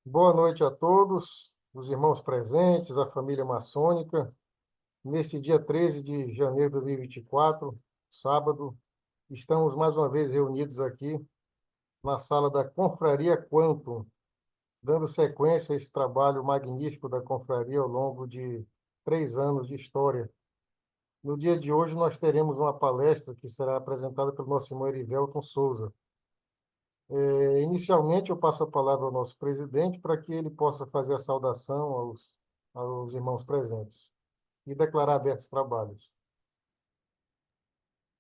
Boa noite a todos, os irmãos presentes, a família maçônica. Nesse dia 13 de janeiro de 2024, sábado, estamos mais uma vez reunidos aqui na sala da Confraria Quantum, dando sequência a esse trabalho magnífico da confraria ao longo de 3 anos de história. No dia de hoje, nós teremos uma palestra que será apresentada pelo nosso irmão Erivelton Souza. Inicialmente, eu passo a palavra ao nosso presidente para que ele possa fazer a saudação aos irmãos presentes e declarar abertos os trabalhos.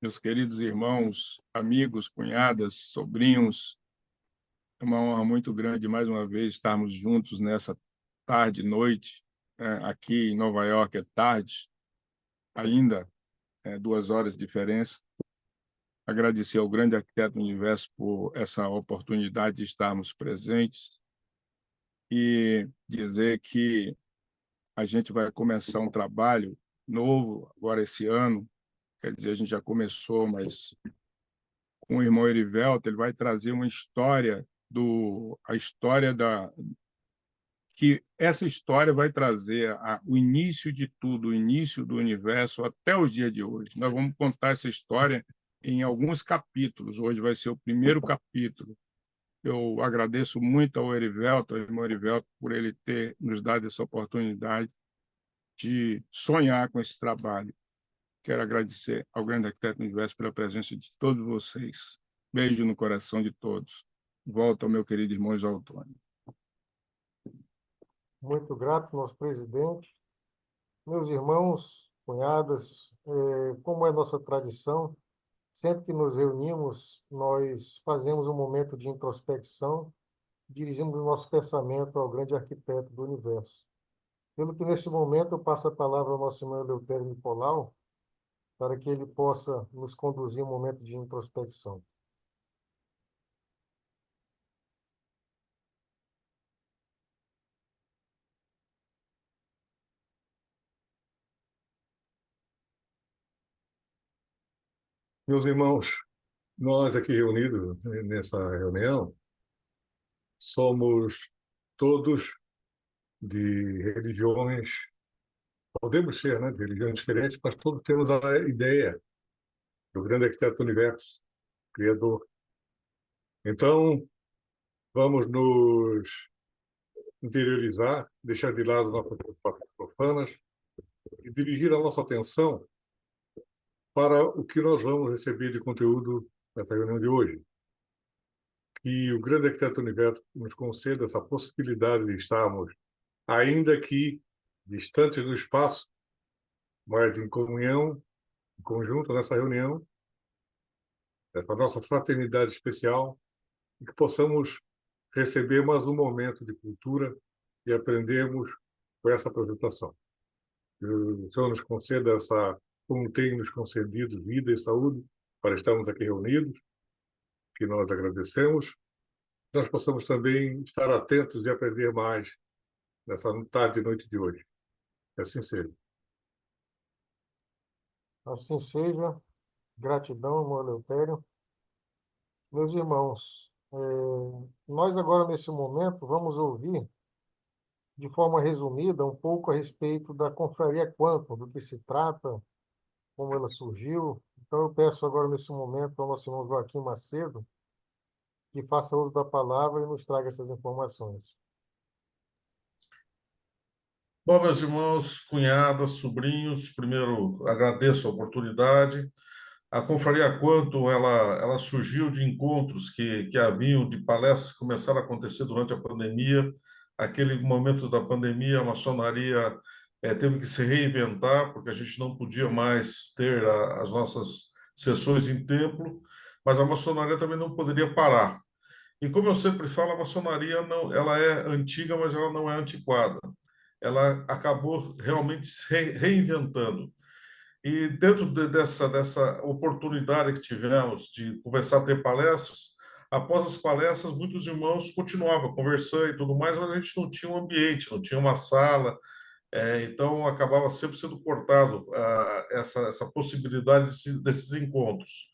Meus queridos irmãos, amigos, cunhadas, sobrinhos, é uma honra muito grande mais uma vez estarmos juntos nessa tarde, noite. Aqui em Nova York é tarde, ainda 2 horas de diferença. Agradecer ao grande arquiteto do universo por essa oportunidade de estarmos presentes e dizer que a gente vai começar um trabalho novo agora esse ano. Quer dizer, a gente já começou, mas com o irmão Erivelto, ele vai trazer uma história a história que essa história vai trazer o início de tudo, o início do universo até os dias de hoje. Nós vamos contar essa história em alguns capítulos. Hoje vai ser o primeiro capítulo. Eu agradeço muito ao Erivelto, ao irmão Erivelto, por ele ter nos dado essa oportunidade de sonhar com esse trabalho. Quero agradecer ao grande arquiteto do universo pela presença de todos vocês. Beijo no coração de todos. Volto ao meu querido irmão João Antônio. Muito grato, nosso presidente. Meus irmãos, cunhadas, como é nossa tradição, sempre que nos reunimos, nós fazemos um momento de introspecção, dirigimos o nosso pensamento ao grande arquiteto do universo. Pelo que, nesse momento, eu passo a palavra ao nosso irmão Eleutério Nicolau, para que ele possa nos conduzir um momento de introspecção. Meus irmãos, nós aqui reunidos nessa reunião somos todos de religiões, podemos ser, né, de religiões diferentes, mas todos temos a ideia do grande arquiteto do universo, criador. Então, vamos nos interiorizar, deixar de lado nossas preocupações profanas e dirigir a nossa atenção para o que nós vamos receber de conteúdo nessa reunião de hoje. Que o grande arquiteto do universo nos conceda essa possibilidade de estarmos, ainda que distantes do espaço, mas em comunhão, em conjunto nessa reunião, essa nossa fraternidade especial, e que possamos receber mais um momento de cultura e aprendermos com essa apresentação. Que o Senhor nos conceda essa, como tem nos concedido vida e saúde para estarmos aqui reunidos, que nós agradecemos. Nós possamos também estar atentos e aprender mais nessa tarde e noite de hoje. Que assim seja. Assim seja. Gratidão, irmão Eleutério. Meus irmãos, nós agora, nesse momento, vamos ouvir, de forma resumida, um pouco a respeito da Confraria Quantum, do que se trata, como ela surgiu. Então, eu peço agora, nesse momento, ao nosso irmão Joaquim Macedo, que faça uso da palavra e nos traga essas informações. Bom, meus irmãos, cunhadas, sobrinhos, primeiro agradeço a oportunidade. A Confraria Quantum, ela surgiu de encontros que haviam, de palestras que começaram a acontecer durante a pandemia. Aquele momento da pandemia, a maçonaria teve que se reinventar, porque a gente não podia mais ter as nossas sessões em templo, mas a maçonaria também não poderia parar. E como eu sempre falo, a maçonaria não, ela é antiga, mas ela não é antiquada. Ela acabou realmente se reinventando. E dentro dessa oportunidade que tivemos de começar a ter palestras, após as palestras, muitos irmãos continuavam conversando e tudo mais, mas a gente não tinha um ambiente, não tinha uma sala, então acabava sempre sendo cortado essa possibilidade desses encontros.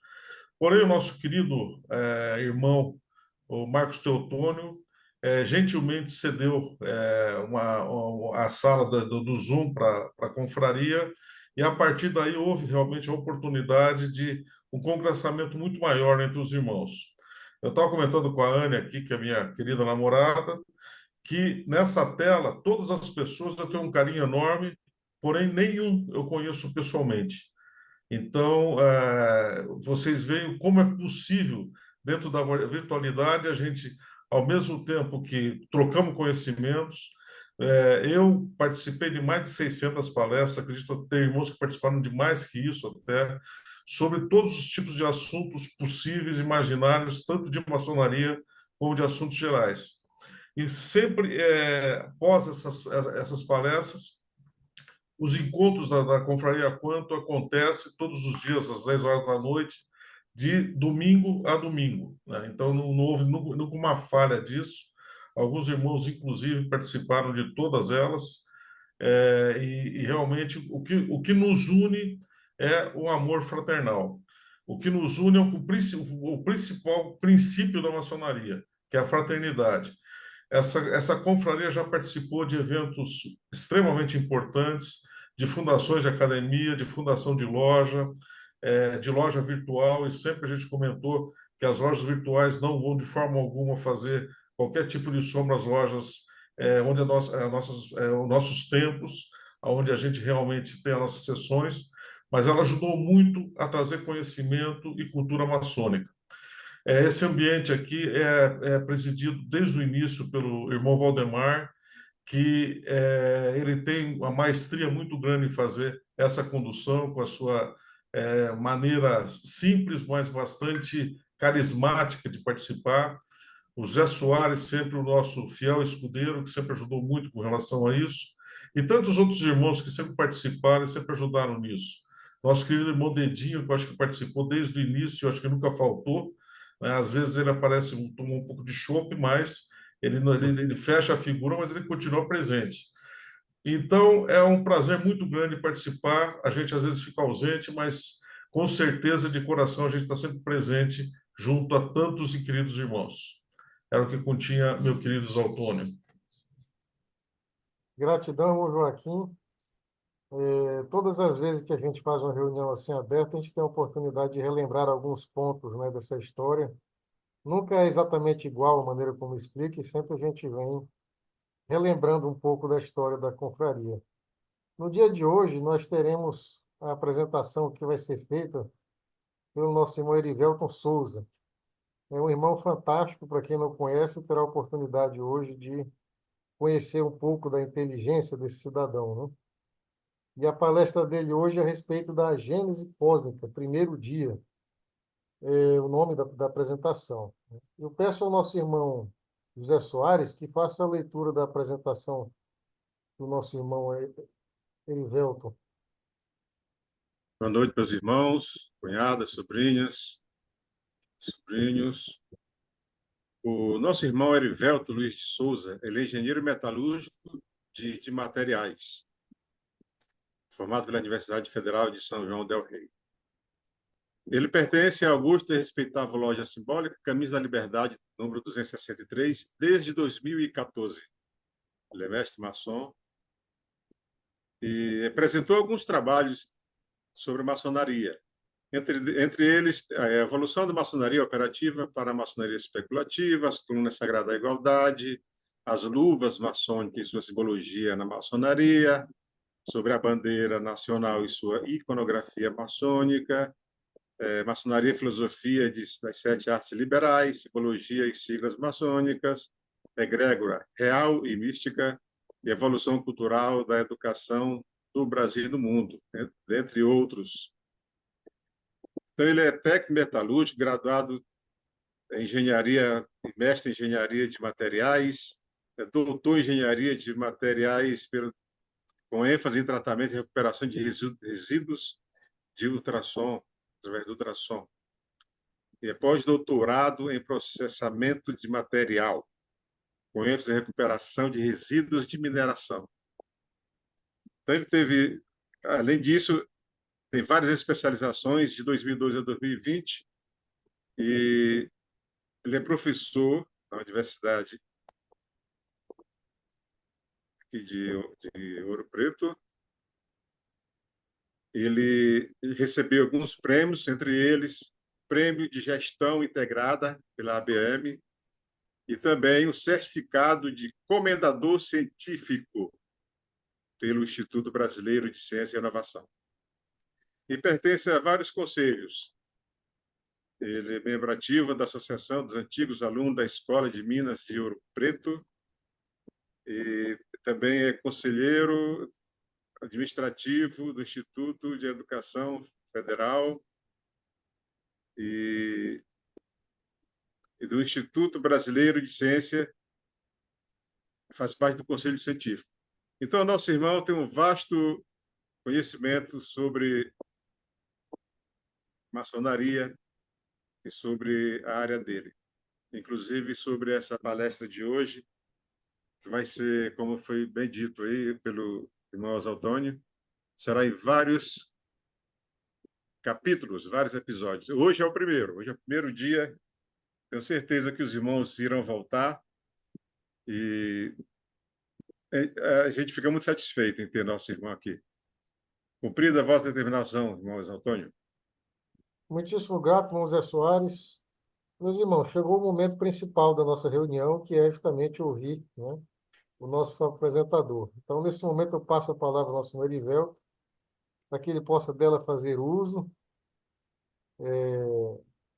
Porém, o nosso querido irmão, o Marcos Teotônio, gentilmente cedeu a sala do Zoom para a confraria, e a partir daí houve realmente a oportunidade de um congressamento muito maior entre os irmãos. Eu estava comentando com a Anne aqui, que é minha querida namorada, que nessa tela todas as pessoas eu tenho um carinho enorme, porém nenhum eu conheço pessoalmente. Então, vocês veem como é possível, dentro da virtualidade, a gente, ao mesmo tempo que trocamos conhecimentos, eu participei de mais de 600 palestras, acredito ter irmãos que participaram de mais que isso até, sobre todos os tipos de assuntos possíveis, imaginários, tanto de maçonaria como de assuntos gerais. E sempre, após essas palestras, os encontros da Confraria Quanto acontecem todos os dias, às 10 horas da noite, de domingo a domingo, né? Então, não houve nunca uma falha disso. Alguns irmãos, inclusive, participaram de todas elas. E realmente, o que nos une é o amor fraternal. O que nos une é o principal princípio da maçonaria, que é a fraternidade. Essa confraria já participou de eventos extremamente importantes, de fundações de academia, de fundação de loja virtual, e sempre a gente comentou que as lojas virtuais não vão de forma alguma fazer qualquer tipo de sombra às lojas onde os nossos templos, onde a gente realmente tem as nossas sessões, mas ela ajudou muito a trazer conhecimento e cultura maçônica. Esse ambiente aqui é presidido desde o início pelo irmão Valdemar, que ele tem uma maestria muito grande em fazer essa condução com a sua maneira simples, mas bastante carismática de participar. O Zé Soares, sempre o nosso fiel escudeiro, que sempre ajudou muito com relação a isso, e tantos outros irmãos que sempre participaram e sempre ajudaram nisso. Nosso querido irmão Dedinho, que eu acho que participou desde o início, eu acho que nunca faltou, né? Às vezes ele aparece, toma um pouco de chope, mas ele fecha a figura, mas ele continua presente. Então, é um prazer muito grande participar. A gente às vezes fica ausente, mas com certeza, de coração, a gente está sempre presente junto a tantos e queridos irmãos. Era o que continha, meu querido Zaltônio. Gratidão, irmão Joaquim. Todas as vezes que a gente faz uma reunião assim aberta, a gente tem a oportunidade de relembrar alguns pontos, né, dessa história. Nunca é exatamente igual a maneira como explica, e sempre a gente vem relembrando um pouco da história da confraria. No dia de hoje, nós teremos a apresentação que vai ser feita pelo nosso irmão Erivelton Souza. É um irmão fantástico, para quem não conhece, terá a oportunidade hoje de conhecer um pouco da inteligência desse cidadão, né? E a palestra dele hoje é a respeito da Gênese Cósmica, primeiro dia, é o nome da apresentação. Eu peço ao nosso irmão José Soares que faça a leitura da apresentação do nosso irmão Erivelton. Boa noite, meus irmãos, cunhadas, sobrinhas, sobrinhos. O nosso irmão Erivelto Luiz de Souza, ele é engenheiro metalúrgico de materiais, formado pela Universidade Federal de São João del Rei. Ele pertence à augusta e respeitável loja simbólica Caminhos da Liberdade, número 263, desde 2014. Ele é mestre maçom e apresentou alguns trabalhos sobre maçonaria. Entre eles, a evolução da maçonaria operativa para a maçonaria especulativa, as colunas sagradas da igualdade, as luvas maçônicas e sua simbologia na maçonaria, sobre a bandeira nacional e sua iconografia maçônica, maçonaria e filosofia das 7 artes liberais, simbologia e siglas maçônicas, egrégora real e mística, e evolução cultural da educação do Brasil e do mundo, entre outros. Então, ele é técnico metalúrgico, graduado em engenharia, mestre em engenharia de materiais, doutor em engenharia de materiais com ênfase em tratamento e recuperação de resíduos de ultrassom, através do ultrassom. E é pós-doutorado em processamento de material, com ênfase em recuperação de resíduos de mineração. Então, ele teve, além disso, tem várias especializações de 2012 a 2020, e ele é professor na Universidade aqui de Ouro Preto. Ele recebeu alguns prêmios, entre eles Prêmio de Gestão Integrada pela ABM e também o certificado de Comendador Científico pelo Instituto Brasileiro de Ciência e Inovação. E pertence a vários conselhos. Ele é membro ativo da Associação dos Antigos Alunos da Escola de Minas de Ouro Preto e também é conselheiro administrativo do Instituto de Educação Federal e do Instituto Brasileiro de Ciência, faz parte do Conselho Científico. Então, nosso irmão tem um vasto conhecimento sobre maçonaria e sobre a área dele, inclusive sobre essa palestra de hoje, que vai ser, como foi bem dito aí pelo irmão Osaldônio, será em vários capítulos, vários episódios. Hoje é o primeiro dia. Tenho certeza que os irmãos irão voltar e a gente fica muito satisfeito em ter nosso irmão aqui. Cumprida a vossa determinação, irmão Antônio. Muitíssimo grato, irmão Zé Soares. Meus irmãos, chegou o momento principal da nossa reunião, que é justamente ouvir, né, o nosso apresentador. Então, nesse momento, eu passo a palavra ao nosso irmão Erivelto, para que ele possa dela fazer uso.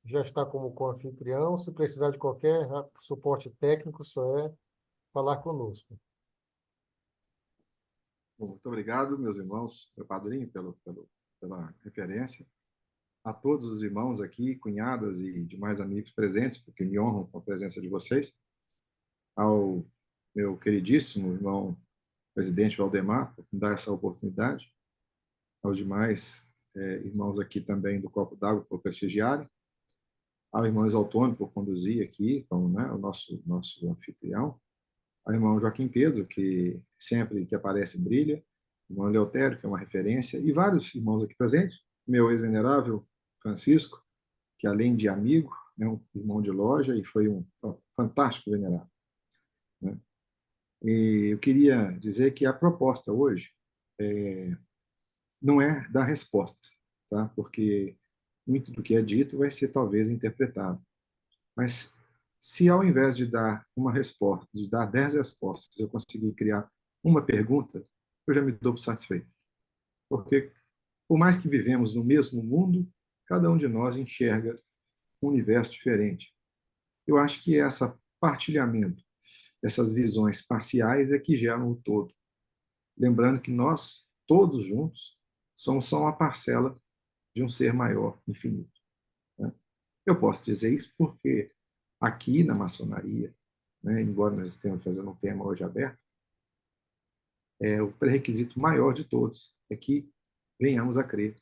Já está como co-anfitrião. Se precisar de qualquer suporte técnico, só é falar conosco. Bom, muito obrigado, meus irmãos, meu padrinho, pela referência. A todos os irmãos aqui, cunhadas e demais amigos presentes, porque me honram com a presença de vocês. Ao meu queridíssimo irmão presidente Valdemar, por me dar essa oportunidade. Aos demais irmãos aqui também do Copo d'Água, por prestigiarem. Ao irmão Exaltônio, por conduzir aqui, como, né, o nosso anfitrião. Ao irmão Joaquim Pedro, que sempre que aparece brilha. O irmão Leotério, que é uma referência. E vários irmãos aqui presentes. Meu ex-venerável Francisco, que além de amigo, é um irmão de loja e foi um fantástico venerável. Né? E eu queria dizer que a proposta hoje não é dar respostas, tá? Porque muito do que é dito vai ser talvez interpretado. Mas se ao invés de dar uma resposta, de dar 10 respostas, eu conseguir criar uma pergunta, eu já me dou por satisfeito. Porque, por mais que vivemos no mesmo mundo, cada um de nós enxerga um universo diferente. Eu acho que esse partilhamento dessas visões parciais é que geram o todo. Lembrando que nós, todos juntos, somos só uma parcela de um ser maior, infinito. Né? Eu posso dizer isso porque aqui na maçonaria, né, embora nós estejamos fazendo um tema hoje aberto, o pré-requisito maior de todos é que venhamos a crer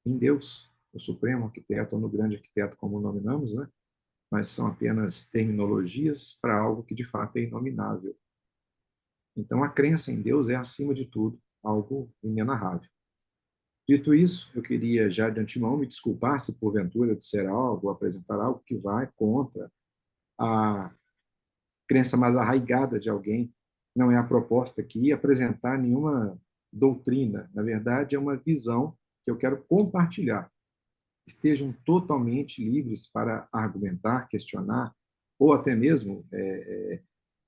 em Deus, o Supremo Arquiteto, ou no Grande Arquiteto, como nominamos, né? Mas são apenas terminologias para algo que de fato é inominável. Então, a crença em Deus é, acima de tudo, algo inenarrável. Dito isso, eu queria já de antemão me desculpar se porventura disser algo, apresentar algo que vai contra a crença mais arraigada de alguém. Não é a proposta aqui apresentar nenhuma doutrina. Na verdade, é uma visão que eu quero compartilhar. Estejam totalmente livres para argumentar, questionar, ou até mesmo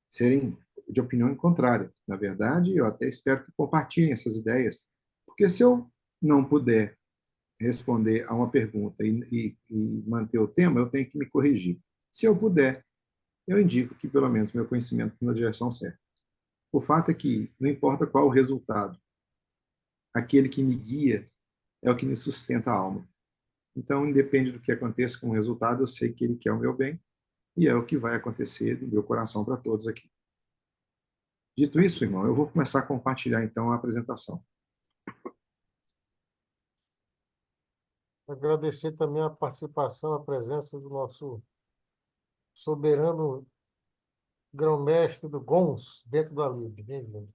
serem de opinião contrária. Na verdade, eu até espero que compartilhem essas ideias, porque se eu não puder responder a uma pergunta e manter o tema, eu tenho que me corrigir. Se eu puder, eu indico que pelo menos meu conhecimento está na direção certa. O fato é que não importa qual o resultado, aquele que me guia é o que me sustenta a alma. Então, independe do que aconteça com o resultado, eu sei que ele quer o meu bem e é o que vai acontecer do meu coração para todos aqui. Dito isso, irmão, eu vou começar a compartilhar então a apresentação. Agradecer também a participação, a presença do nosso soberano grão-mestre do GONS, dentro da LIB. Bem-vindo.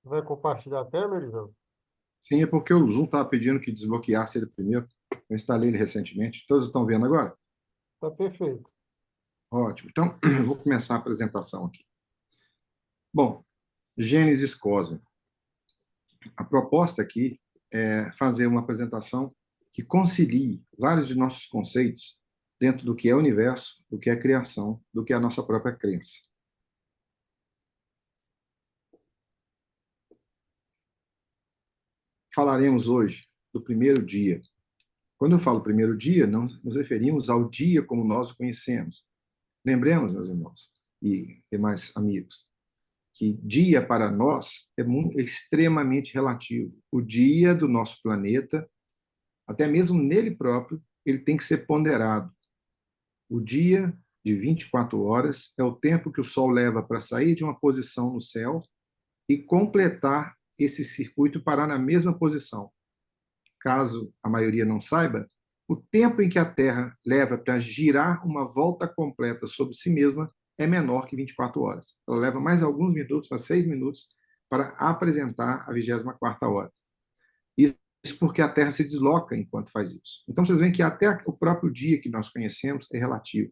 Vai compartilhar a tela, Eliseu? Sim, é porque o Zoom estava pedindo que desbloqueasse ele primeiro. Eu instalei ele recentemente. Todos estão vendo agora? Tá perfeito. Ótimo. Então, eu vou começar a apresentação aqui. Bom, Gênesis cósmico. A proposta aqui é fazer uma apresentação que concilie vários de nossos conceitos dentro do que é o universo, do que é a criação, do que é a nossa própria crença. Falaremos hoje do primeiro dia. Quando eu falo primeiro dia, não nos referimos ao dia como nós o conhecemos. Lembremos, meus irmãos e demais amigos, que dia para nós é extremamente relativo. O dia do nosso planeta, até mesmo nele próprio, ele tem que ser ponderado. O dia de 24 horas é o tempo que o Sol leva para sair de uma posição no céu e completar esse circuito e parar na mesma posição. Caso a maioria não saiba, o tempo em que a Terra leva para girar uma volta completa sobre si mesma é menor que 24 horas. Ela leva mais alguns minutos, para 6 minutos, para apresentar a 24ª hora. Isso porque a Terra se desloca enquanto faz isso. Então, vocês veem que até o próprio dia que nós conhecemos é relativo.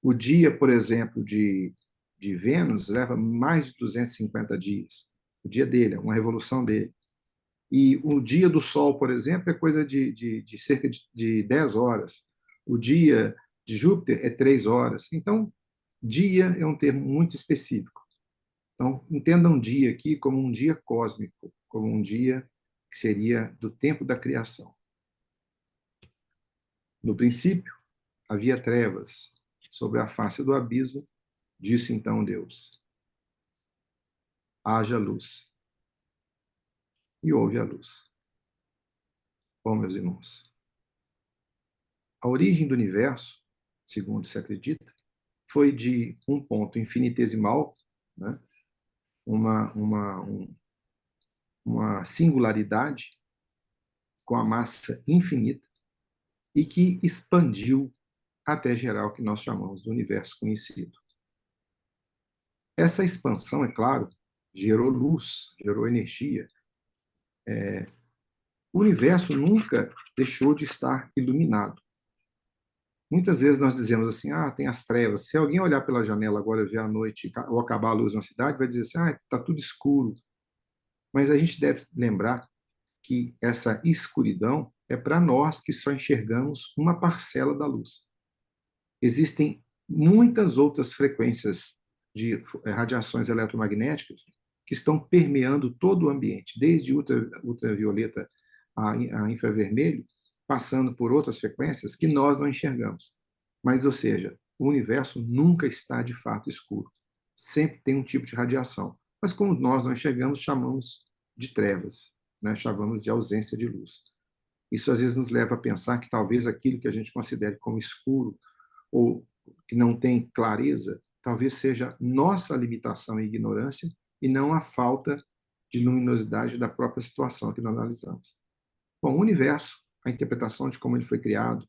O dia, por exemplo, de Vênus leva mais de 250 dias. O dia dele, é uma revolução dele. E o dia do Sol, por exemplo, é coisa de cerca de 10 horas. O dia de Júpiter é 3 horas. Então, dia é um termo muito específico. Então, entendam dia aqui como um dia cósmico, como um dia que seria do tempo da criação. No princípio, havia trevas sobre a face do abismo, disse então Deus: haja luz. E houve a luz. Bom, meus irmãos, a origem do universo, segundo se acredita, foi de um ponto infinitesimal, né? uma singularidade com a massa infinita e que expandiu até gerar o que nós chamamos de universo conhecido. Essa expansão, é claro, gerou luz, gerou energia. O universo nunca deixou de estar iluminado. Muitas vezes nós dizemos assim, tem as trevas. Se alguém olhar pela janela agora e ver a noite ou acabar a luz na cidade, vai dizer assim, está tudo escuro. Mas a gente deve lembrar que essa escuridão é para nós que só enxergamos uma parcela da luz. Existem muitas outras frequências de radiações eletromagnéticas que estão permeando todo o ambiente, desde ultravioleta a infravermelho, passando por outras frequências que nós não enxergamos. Mas, ou seja, o universo nunca está de fato escuro. Sempre tem um tipo de radiação. Mas como nós não enxergamos, chamamos de trevas, né? Chamamos de ausência de luz. Isso às vezes nos leva a pensar que talvez aquilo que a gente considere como escuro ou que não tem clareza, talvez seja nossa limitação e ignorância e não a falta de luminosidade da própria situação que nós analisamos. Bom, o universo, a interpretação de como ele foi criado,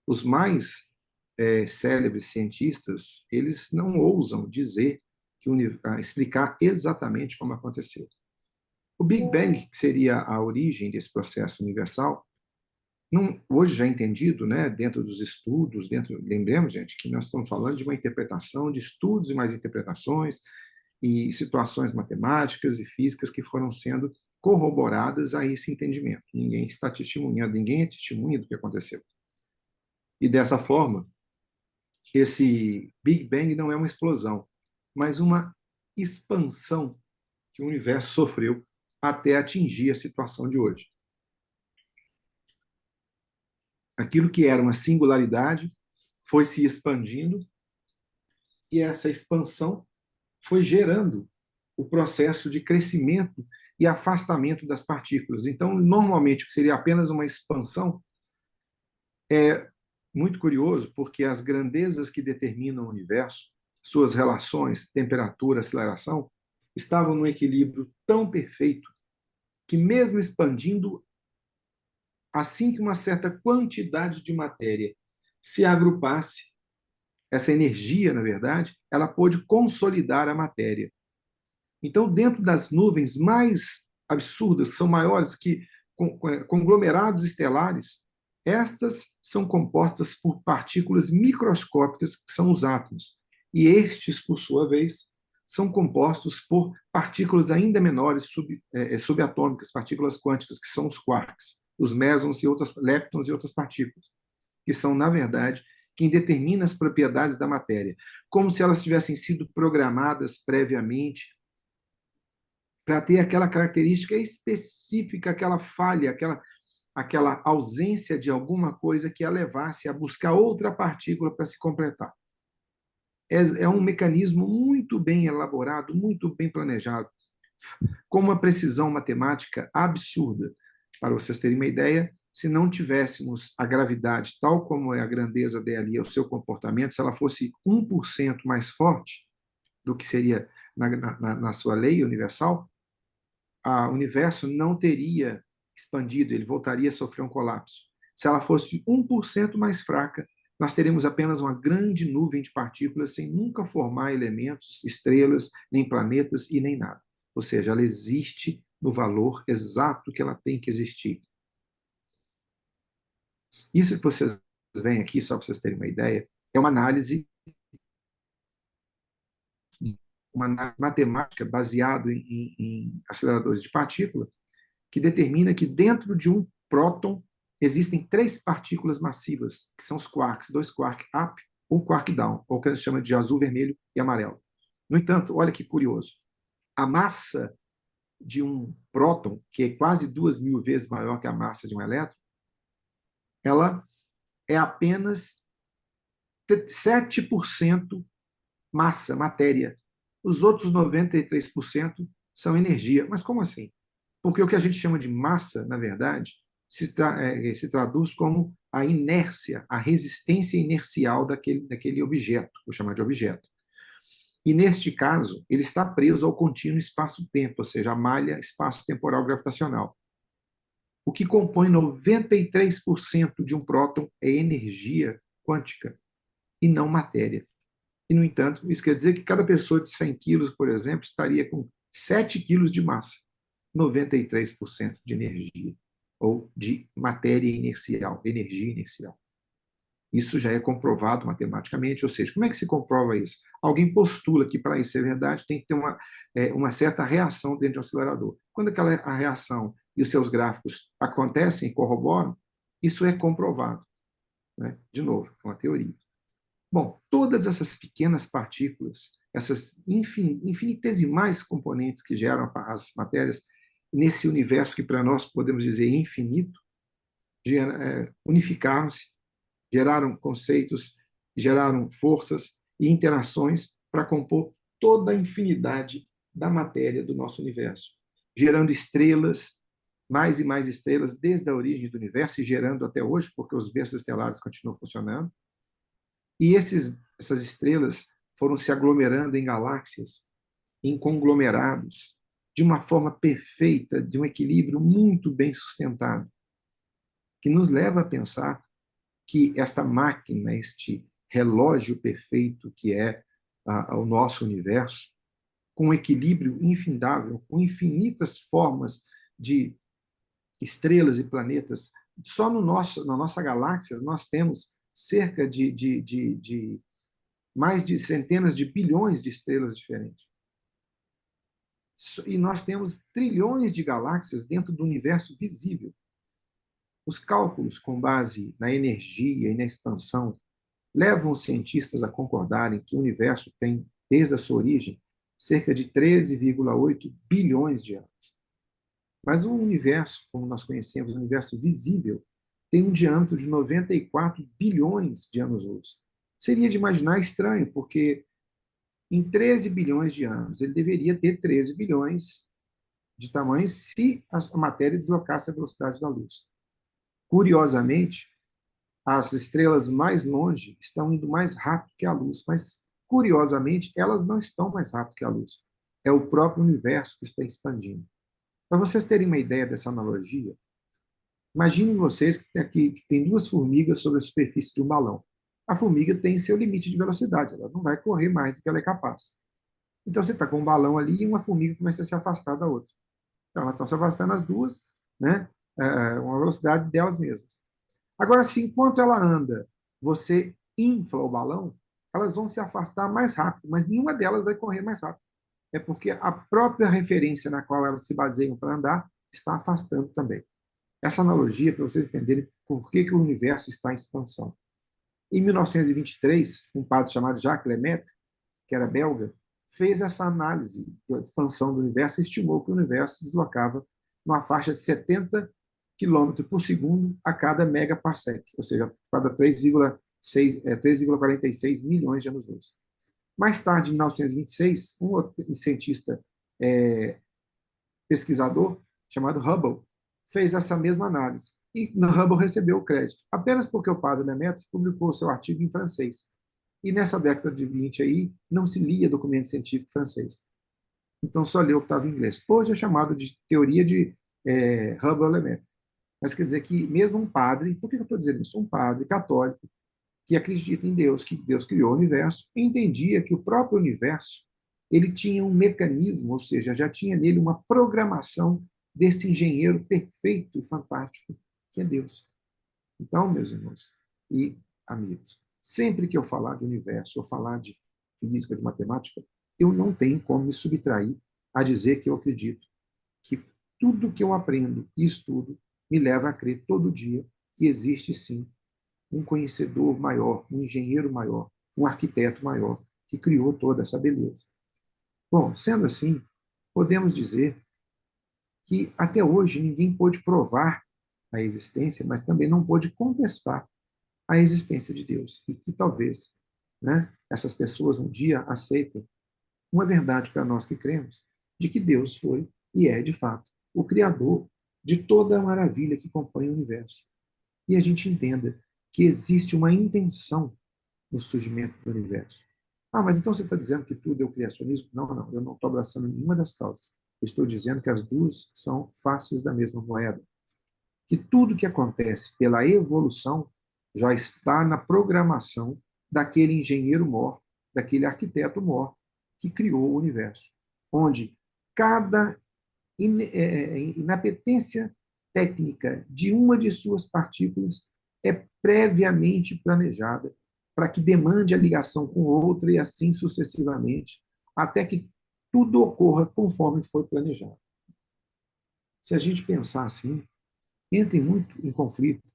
os mais célebres cientistas, eles não ousam dizer, explicar exatamente como aconteceu. O Big Bang, que seria a origem desse processo universal, hoje já entendido, né, dentro dos estudos, lembremos, gente, que nós estamos falando de uma interpretação, de estudos e mais interpretações, e situações matemáticas e físicas que foram sendo corroboradas a esse entendimento. Ninguém está testemunhando, ninguém é testemunha do que aconteceu. E dessa forma, esse Big Bang não é uma explosão, mas uma expansão que o universo sofreu até atingir a situação de hoje. Aquilo que era uma singularidade foi se expandindo e essa expansão foi gerando o processo de crescimento e afastamento das partículas. Então, normalmente, o que seria apenas uma expansão é muito curioso, porque as grandezas que determinam o universo, suas relações, temperatura, aceleração, estavam num equilíbrio tão perfeito que, mesmo expandindo, assim que uma certa quantidade de matéria se agrupasse, essa energia, na verdade, ela pôde consolidar a matéria. Então, dentro das nuvens mais absurdas, são maiores que conglomerados estelares, estas são compostas por partículas microscópicas, que são os átomos. E estes, por sua vez, são compostos por partículas ainda menores, subatômicas, partículas quânticas, que são os quarks, os mesons e outras leptons e outras partículas, que são, na verdade, quem determina as propriedades da matéria, como se elas tivessem sido programadas previamente para ter aquela característica específica, aquela falha, aquela ausência de alguma coisa que a levasse a buscar outra partícula para se completar. É um mecanismo muito bem elaborado, muito bem planejado, com uma precisão matemática absurda. Para vocês terem uma ideia, se não tivéssemos a gravidade tal como é a grandeza dela e o seu comportamento, se ela fosse 1% mais forte do que seria na sua lei universal, o universo não teria expandido, ele voltaria a sofrer um colapso. Se ela fosse 1% mais fraca, nós teríamos apenas uma grande nuvem de partículas sem nunca formar elementos, estrelas, nem planetas e nem nada. Ou seja, ela existe no valor exato que ela tem que existir. Isso que vocês veem aqui, só para vocês terem uma ideia, é uma análise matemática baseada em aceleradores de partícula, que determina que dentro de um próton existem 3 partículas massivas, que são os quarks, 2 quark up, um quark down, ou que a gente chama de azul, vermelho e amarelo. No entanto, olha que curioso, a massa de um próton, que é quase 2.000 vezes maior que a massa de um elétron, ela é apenas 7% massa, matéria. Os outros 93% são energia. Mas como assim? Porque o que a gente chama de massa, na verdade, se traduz como a inércia, a resistência inercial daquele objeto, vou chamar de objeto. E, neste caso, ele está preso ao contínuo espaço-tempo, ou seja, a malha espaço-temporal gravitacional. O que compõe 93% de um próton é energia quântica e não matéria. E, no entanto, isso quer dizer que cada pessoa de 100 quilos, por exemplo, estaria com 7 quilos de massa, 93% de energia, ou de matéria inercial, energia inercial. Isso já é comprovado matematicamente, ou seja, como é que se comprova isso? Alguém postula que para isso ser verdade tem que ter uma certa reação dentro do acelerador. Quando a reação e os seus gráficos acontecem e corroboram, isso é comprovado. Né? De novo, é uma teoria. Bom, todas essas pequenas partículas, essas infinitesimais componentes que geram as matérias, nesse universo que para nós podemos dizer infinito, unificaram-se, geraram conceitos, geraram forças e interações para compor toda a infinidade da matéria do nosso universo, gerando estrelas, mais e mais estrelas, desde a origem do universo e gerando até hoje, porque os berços estelares continuam funcionando. E essas estrelas foram se aglomerando em galáxias, em conglomerados, de uma forma perfeita, de um equilíbrio muito bem sustentado, que nos leva a pensar que esta máquina, este relógio perfeito que é o nosso universo, com um equilíbrio infindável, com infinitas formas de estrelas e planetas, só na nossa galáxia nós temos cerca de mais de centenas de bilhões de estrelas diferentes. E nós temos trilhões de galáxias dentro do universo visível. Os cálculos com base na energia e na expansão levam os cientistas a concordarem que o universo tem, desde a sua origem, cerca de 13,8 bilhões de anos. Mas o universo, como nós conhecemos, o universo visível, tem um diâmetro de 94 bilhões de anos-luz. Seria de imaginar estranho, porque em 13 bilhões de anos ele deveria ter 13 bilhões de tamanho se a matéria deslocasse a velocidade da luz. Curiosamente, as estrelas mais longe estão indo mais rápido que a luz, mas, curiosamente, elas não estão mais rápido que a luz. É o próprio universo que está expandindo. Para vocês terem uma ideia dessa analogia, imaginem vocês que tem 2 formigas sobre a superfície de um balão. A formiga tem seu limite de velocidade, ela não vai correr mais do que ela é capaz. Então, você está com um balão ali e uma formiga começa a se afastar da outra. Então, elas estão se afastando as duas, né? Uma velocidade delas mesmas. Agora, se enquanto ela anda, você infla o balão, elas vão se afastar mais rápido, mas nenhuma delas vai correr mais rápido. É porque a própria referência na qual elas se baseiam para andar está afastando também. Essa analogia, para vocês entenderem por que o universo está em expansão. Em 1923, um padre chamado Jacques Lemaître, que era belga, fez essa análise da expansão do universo e estimou que o universo deslocava numa faixa de 70 km por segundo a cada megaparsec, ou seja, a cada 3,46 milhões de anos-luz. Mais tarde, em 1926, um outro cientista pesquisador chamado Hubble fez essa mesma análise. E Hubble recebeu o crédito, apenas porque o padre Lemaitre publicou seu artigo em francês. E nessa década de 20 aí, não se lia documento científico francês. Então, só leu o que estava em inglês. Hoje é chamado de teoria de Hubble-Lemaitre. Mas quer dizer que mesmo um padre, por que eu estou dizendo isso? Um padre católico que acredita em Deus, que Deus criou o universo, entendia que o próprio universo ele tinha um mecanismo, ou seja, já tinha nele uma programação desse engenheiro perfeito e fantástico que é Deus. Então, meus irmãos e amigos, sempre que eu falar de universo, ou falar de física, de matemática, eu não tenho como me subtrair a dizer que eu acredito que tudo que eu aprendo e estudo me leva a crer todo dia que existe sim um conhecedor maior, um engenheiro maior, um arquiteto maior que criou toda essa beleza. Bom, sendo assim, podemos dizer que até hoje ninguém pôde provar a existência, mas também não pôde contestar a existência de Deus. E que talvez essas pessoas um dia aceitem uma verdade para nós que cremos, de que Deus foi e é, de fato, o Criador de toda a maravilha que compõe o universo. E a gente entenda que existe uma intenção no surgimento do universo. Ah, mas então você está dizendo que tudo é o criacionismo? Não, não, eu não estou abraçando nenhuma das causas. Eu estou dizendo que as duas são faces da mesma moeda. Que tudo que acontece pela evolução já está na programação daquele engenheiro mor, daquele arquiteto mor que criou o universo, onde cada inapetência técnica de uma de suas partículas é previamente planejada para que demande a ligação com outra e assim sucessivamente, até que tudo ocorra conforme foi planejado. Se a gente pensar assim, entra muito em conflito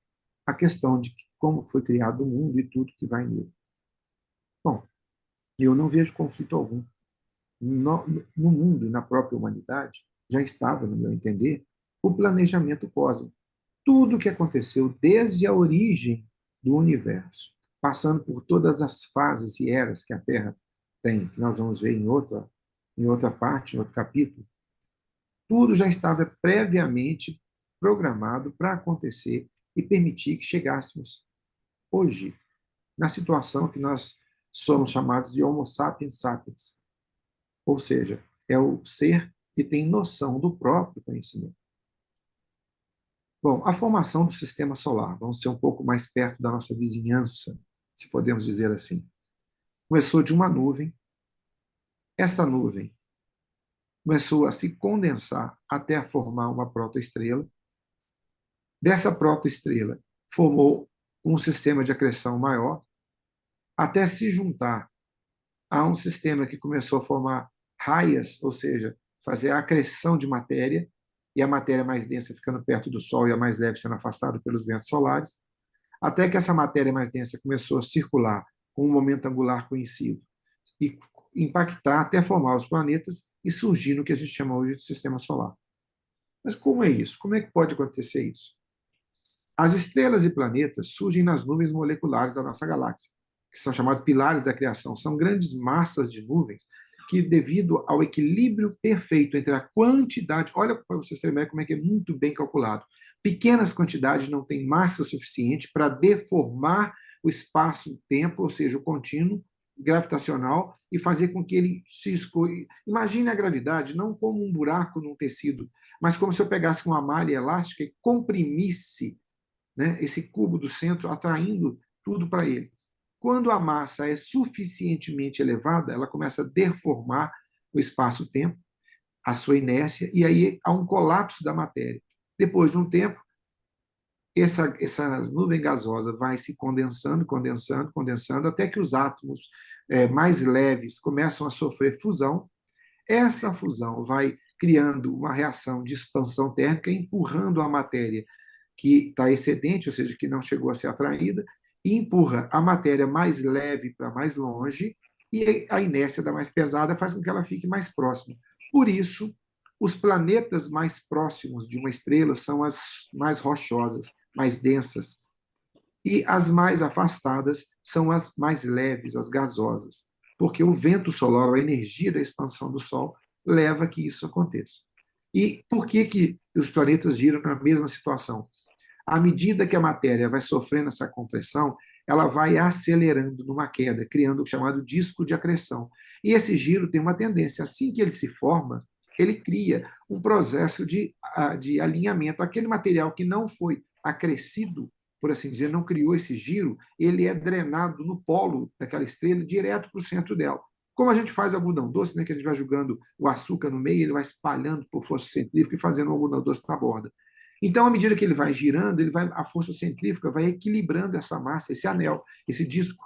a questão de como foi criado o mundo e tudo que vai nele. Bom, eu não vejo conflito algum. No mundo e na própria humanidade, já estava, no meu entender, o planejamento cósmico. Tudo o que aconteceu desde a origem do universo, passando por todas as fases e eras que a Terra tem, que nós vamos ver em outra parte, em outro capítulo, tudo já estava previamente programado para acontecer e permitir que chegássemos hoje na situação que nós somos chamados de Homo sapiens sapiens, ou seja, é o ser que tem noção do próprio conhecimento. Bom, a formação do sistema solar, vamos ser um pouco mais perto da nossa vizinhança, se podemos dizer assim. Começou de uma nuvem, essa nuvem começou a se condensar até formar uma protoestrela. Dessa protoestrela formou um sistema de acreção maior, até se juntar a um sistema que começou a formar raias, ou seja, fazer a acreção de matéria, e a matéria mais densa ficando perto do Sol e a mais leve sendo afastada pelos ventos solares, até que essa matéria mais densa começou a circular com um momento angular conhecido e impactar até formar os planetas e surgir no que a gente chama hoje de sistema solar. Mas como é isso? Como é que pode acontecer isso? As estrelas e planetas surgem nas nuvens moleculares da nossa galáxia, que são chamados pilares da criação. São grandes massas de nuvens que, devido ao equilíbrio perfeito entre a quantidade, olha para vocês terem como é que é muito bem calculado, pequenas quantidades não têm massa suficiente para deformar o espaço-tempo, ou seja, o contínuo gravitacional, e fazer com que ele se escolha. Imagine a gravidade não como um buraco num tecido, mas como se eu pegasse uma malha elástica e comprimisse esse cubo do centro, atraindo tudo para ele. Quando a massa é suficientemente elevada, ela começa a deformar o espaço-tempo, a sua inércia, e aí há um colapso da matéria. Depois de um tempo, essa nuvem gasosa vai se condensando, condensando, condensando, até que os átomos mais leves começam a sofrer fusão. Essa fusão vai criando uma reação de expansão térmica, empurrando a matéria que está excedente, ou seja, que não chegou a ser atraída, e empurra a matéria mais leve para mais longe, e a inércia da mais pesada faz com que ela fique mais próxima. Por isso, os planetas mais próximos de uma estrela são as mais rochosas, mais densas, e as mais afastadas são as mais leves, as gasosas, porque o vento solar, a energia da expansão do Sol, leva a que isso aconteça. E por que os planetas giram na mesma situação? À medida que a matéria vai sofrendo essa compressão, ela vai acelerando numa queda, criando o chamado disco de acreção. E esse giro tem uma tendência, assim que ele se forma, ele cria um processo de alinhamento. Aquele material que não foi acrescido, por assim dizer, não criou esse giro, ele é drenado no polo daquela estrela, direto para o centro dela. Como a gente faz algodão doce, né, que a gente vai jogando o açúcar no meio, ele vai espalhando por força centrífuga e fazendo o algodão doce na borda. Então, à medida que ele vai girando, a força centrífuga vai equilibrando essa massa, esse anel, esse disco.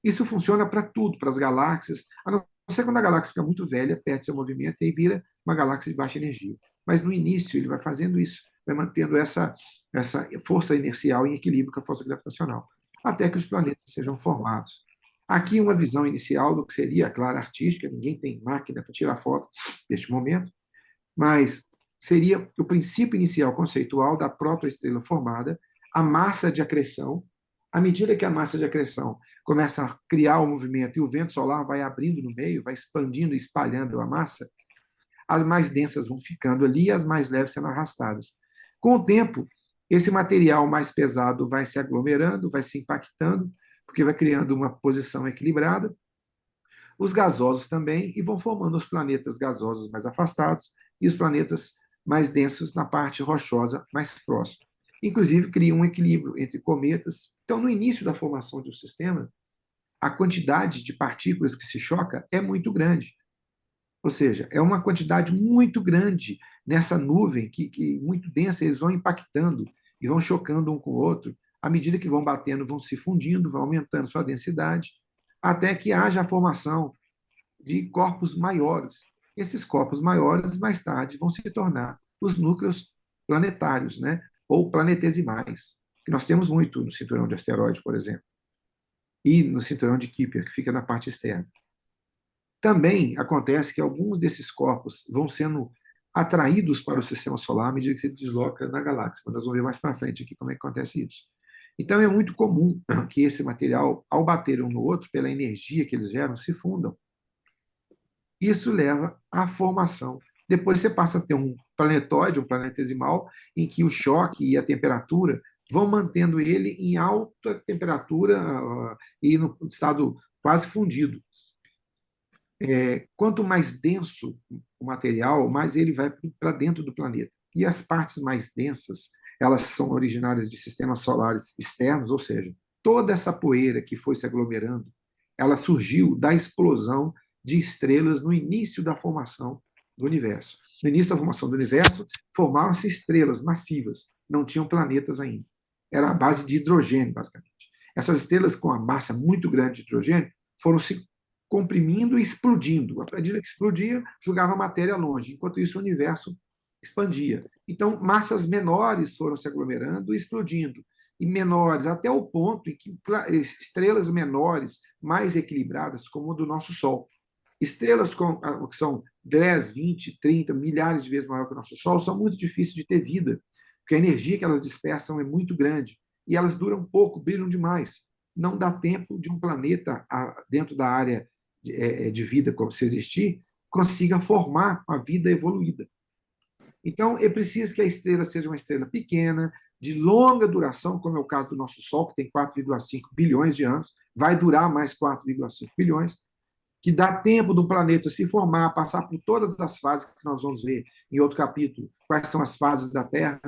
Isso funciona para tudo, para as galáxias, a não ser quando a galáxia fica muito velha, perde seu movimento e aí vira uma galáxia de baixa energia. Mas no início ele vai fazendo isso, vai mantendo essa força inercial em equilíbrio com a força gravitacional, até que os planetas sejam formados. Aqui uma visão inicial do que seria a clara artística, ninguém tem máquina para tirar foto neste momento, mas seria o princípio inicial conceitual da protoestrela formada, a massa de acreção. À medida que a massa de acreção começa a criar o movimento e o vento solar vai abrindo no meio, vai expandindo e espalhando a massa, as mais densas vão ficando ali e as mais leves sendo arrastadas. Com o tempo, esse material mais pesado vai se aglomerando, vai se impactando, porque vai criando uma posição equilibrada. Os gasosos também, e vão formando os planetas gasosos mais afastados e os planetas mais densos na parte rochosa mais próxima. Inclusive, cria um equilíbrio entre cometas. Então, no início da formação de um sistema, a quantidade de partículas que se choca é muito grande. Ou seja, é uma quantidade muito grande nessa nuvem, que muito densa, eles vão impactando e vão chocando um com o outro. À medida que vão batendo, vão se fundindo, vão aumentando sua densidade, até que haja a formação de corpos maiores. Esses corpos maiores, mais tarde, vão se tornar os núcleos planetários, né? Ou planetesimais, que nós temos muito no cinturão de asteroide, por exemplo, e no cinturão de Kuiper, que fica na parte externa. Também acontece que alguns desses corpos vão sendo atraídos para o sistema solar à medida que se desloca na galáxia. Nós vamos ver mais para frente aqui como é que acontece isso. Então, é muito comum que esse material, ao bater um no outro, pela energia que eles geram, se fundam. Isso leva à formação. Depois você passa a ter um planetóide, um planetesimal, em que o choque e a temperatura vão mantendo ele em alta temperatura e no estado quase fundido. Quanto mais denso o material, mais ele vai para dentro do planeta. E as partes mais densas, elas são originárias de sistemas solares externos, ou seja, toda essa poeira que foi se aglomerando, ela surgiu da explosão de estrelas no início da formação do universo. No início da formação do universo, formaram-se estrelas massivas, não tinham planetas ainda. Era a base de hidrogênio, basicamente. Essas estrelas com a massa muito grande de hidrogênio foram se comprimindo e explodindo. À medida que explodia, jogava matéria longe. Enquanto isso, o universo expandia. Então, massas menores foram se aglomerando e explodindo. E menores, até o ponto em que estrelas menores, mais equilibradas, como o do nosso Sol. Estrelas que são 10, 20, 30, milhares de vezes maior que o nosso Sol, são muito difíceis de ter vida, porque a energia que elas dispersam é muito grande. E elas duram pouco, brilham demais. Não dá tempo de um planeta, dentro da área de vida, como se existir, consiga formar uma vida evoluída. Então, é preciso que a estrela seja uma estrela pequena, de longa duração, como é o caso do nosso Sol, que tem 4,5 bilhões de anos, vai durar mais 4,5 bilhões, que dá tempo do planeta se formar, passar por todas as fases que nós vamos ver em outro capítulo, quais são as fases da Terra,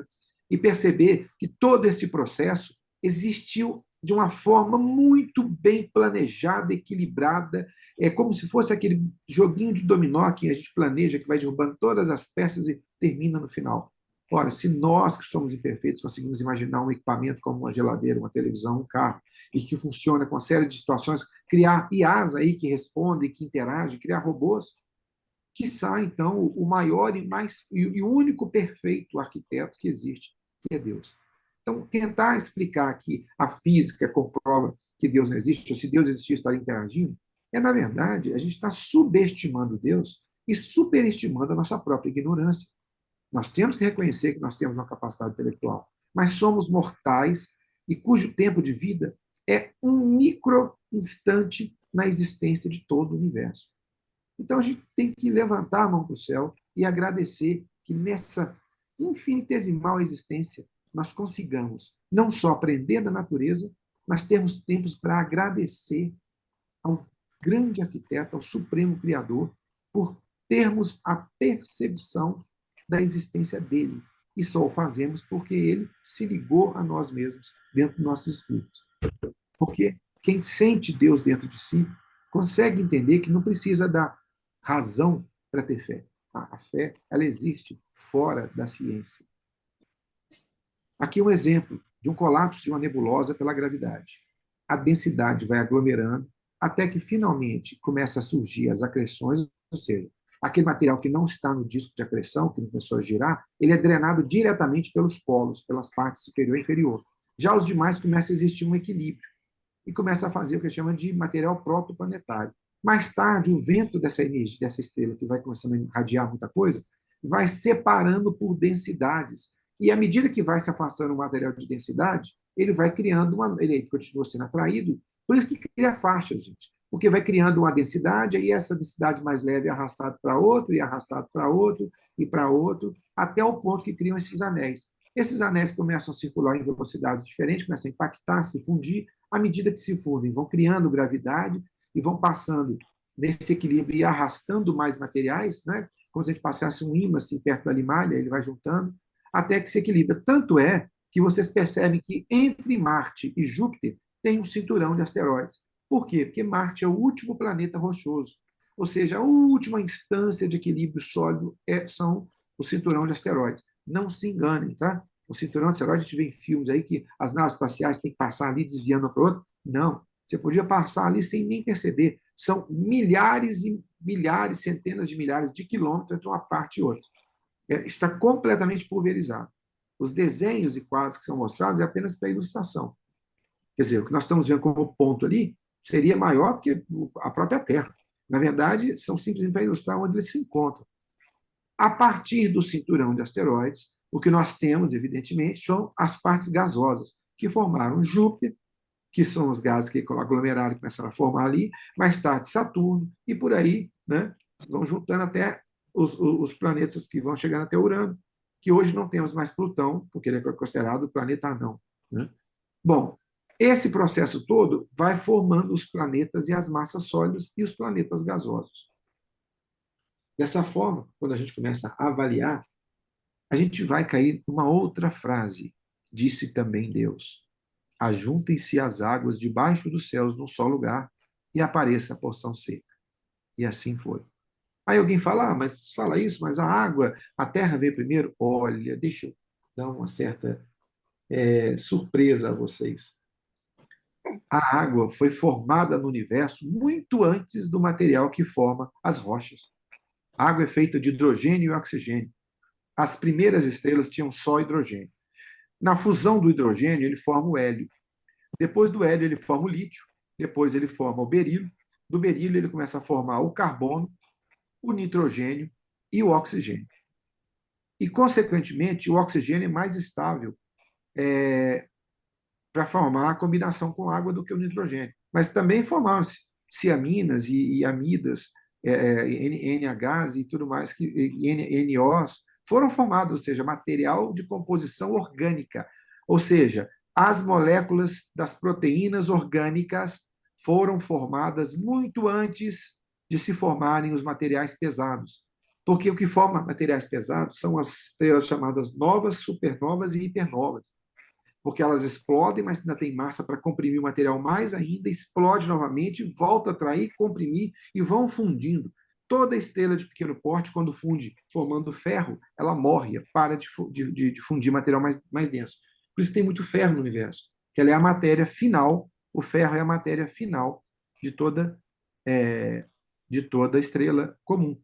e perceber que todo esse processo existiu de uma forma muito bem planejada, equilibrada, é como se fosse aquele joguinho de dominó que a gente planeja, que vai derrubando todas as peças e termina no final. Ora, se nós que somos imperfeitos conseguimos imaginar um equipamento como uma geladeira, uma televisão, um carro, e que funciona com uma série de situações, criar IAs aí que respondem, que interagem, criar robôs, quiçá, então, o maior e o único perfeito arquiteto que existe, que é Deus. Então, tentar explicar que a física comprova que Deus não existe, ou se Deus existir, estaria interagindo, na verdade, a gente está subestimando Deus e superestimando a nossa própria ignorância. Nós temos que reconhecer que nós temos uma capacidade intelectual, mas somos mortais e cujo tempo de vida é um micro instante na existência de todo o universo. Então, a gente tem que levantar a mão para o céu e agradecer que nessa infinitesimal existência nós consigamos não só aprender da natureza, mas termos tempos para agradecer ao grande arquiteto, ao supremo criador, por termos a percepção da existência dele. E só o fazemos porque ele se ligou a nós mesmos dentro dos nossos espíritos. Porque quem sente Deus dentro de si consegue entender que não precisa da razão para ter fé. A fé, ela existe fora da ciência. Aqui um exemplo de um colapso de uma nebulosa pela gravidade. A densidade vai aglomerando até que finalmente começa a surgir as acreções, ou seja, aquele material que não está no disco de acreção, que não começou a girar, ele é drenado diretamente pelos polos, pelas partes superior e inferior. Já os demais começa a existir um equilíbrio e começa a fazer o que chama de material protoplanetário. Mais tarde, o vento dessa energia, dessa estrela, que vai começando a irradiar muita coisa, vai separando por densidades. E à medida que vai se afastando o material de densidade, ele vai criando ele continua sendo atraído, por isso que cria faixas, gente. Porque vai criando uma densidade, aí essa densidade mais leve é arrastada para outro, e arrastado para outro, e para outro, até o ponto que criam esses anéis. Esses anéis começam a circular em velocidades diferentes, começam a impactar, se fundir, à medida que se fundem, vão criando gravidade e vão passando nesse equilíbrio e arrastando mais materiais, né? Como se a gente passasse um ímã assim, perto da limalha, ele vai juntando, até que se equilibra. Tanto é que vocês percebem que entre Marte e Júpiter tem um cinturão de asteroides. Por quê? Porque Marte é o último planeta rochoso. Ou seja, a última instância de equilíbrio sólido são o cinturão de asteroides. Não se enganem, tá? O cinturão de asteroides, a gente vê em filmes aí que as naves espaciais têm que passar ali desviando para o outro. Não. Você podia passar ali sem nem perceber. São milhares e milhares, centenas de milhares de quilômetros entre uma parte e outra. Está completamente pulverizado. Os desenhos e quadros que são mostrados é apenas para ilustração. Quer dizer, o que nós estamos vendo como ponto ali seria maior do que a própria Terra. Na verdade, são simplesmente para ilustrar onde eles se encontram. A partir do cinturão de asteroides, o que nós temos, evidentemente, são as partes gasosas, que formaram Júpiter, que são os gases que aglomeraram e começaram a formar ali, mais tarde Saturno, e por aí, né, vão juntando até os planetas que vão chegando até Urano, que hoje não temos mais Plutão, porque ele é considerado o planeta anão. Né? Bom, esse processo todo vai formando os planetas e as massas sólidas e os planetas gasosos. Dessa forma, quando a gente começa a avaliar, a gente vai cair numa outra frase. Disse também Deus: ajuntem-se as águas debaixo dos céus num só lugar e apareça a porção seca. E assim foi. Aí alguém fala, mas fala isso, mas a água, a terra veio primeiro? Olha, deixa eu dar uma certa surpresa a vocês. A água foi formada no universo muito antes do material que forma as rochas. A água é feita de hidrogênio e oxigênio. As primeiras estrelas tinham só hidrogênio. Na fusão do hidrogênio, ele forma o hélio. Depois do hélio, ele forma o lítio. Depois, ele forma o berílio. Do berílio, ele começa a formar o carbono, o nitrogênio e o oxigênio. E, consequentemente, o oxigênio é mais estável para formar a combinação com água do que o nitrogênio. Mas também formaram-se ciaminas e amidas, NHs e tudo mais, NOs, foram formados, ou seja, material de composição orgânica. Ou seja, as moléculas das proteínas orgânicas foram formadas muito antes de se formarem os materiais pesados. Porque o que forma materiais pesados são as estrelas chamadas novas, supernovas e hipernovas. porque elas explodem, mas ainda tem massa para comprimir o material mais ainda, explode novamente, volta a atrair, comprimir e vão fundindo. Toda estrela de pequeno porte, quando funde formando ferro, ela morre, para de fundir material mais denso. Por isso tem muito ferro no universo, que ela é a matéria final, o ferro é a matéria final de toda estrela comum.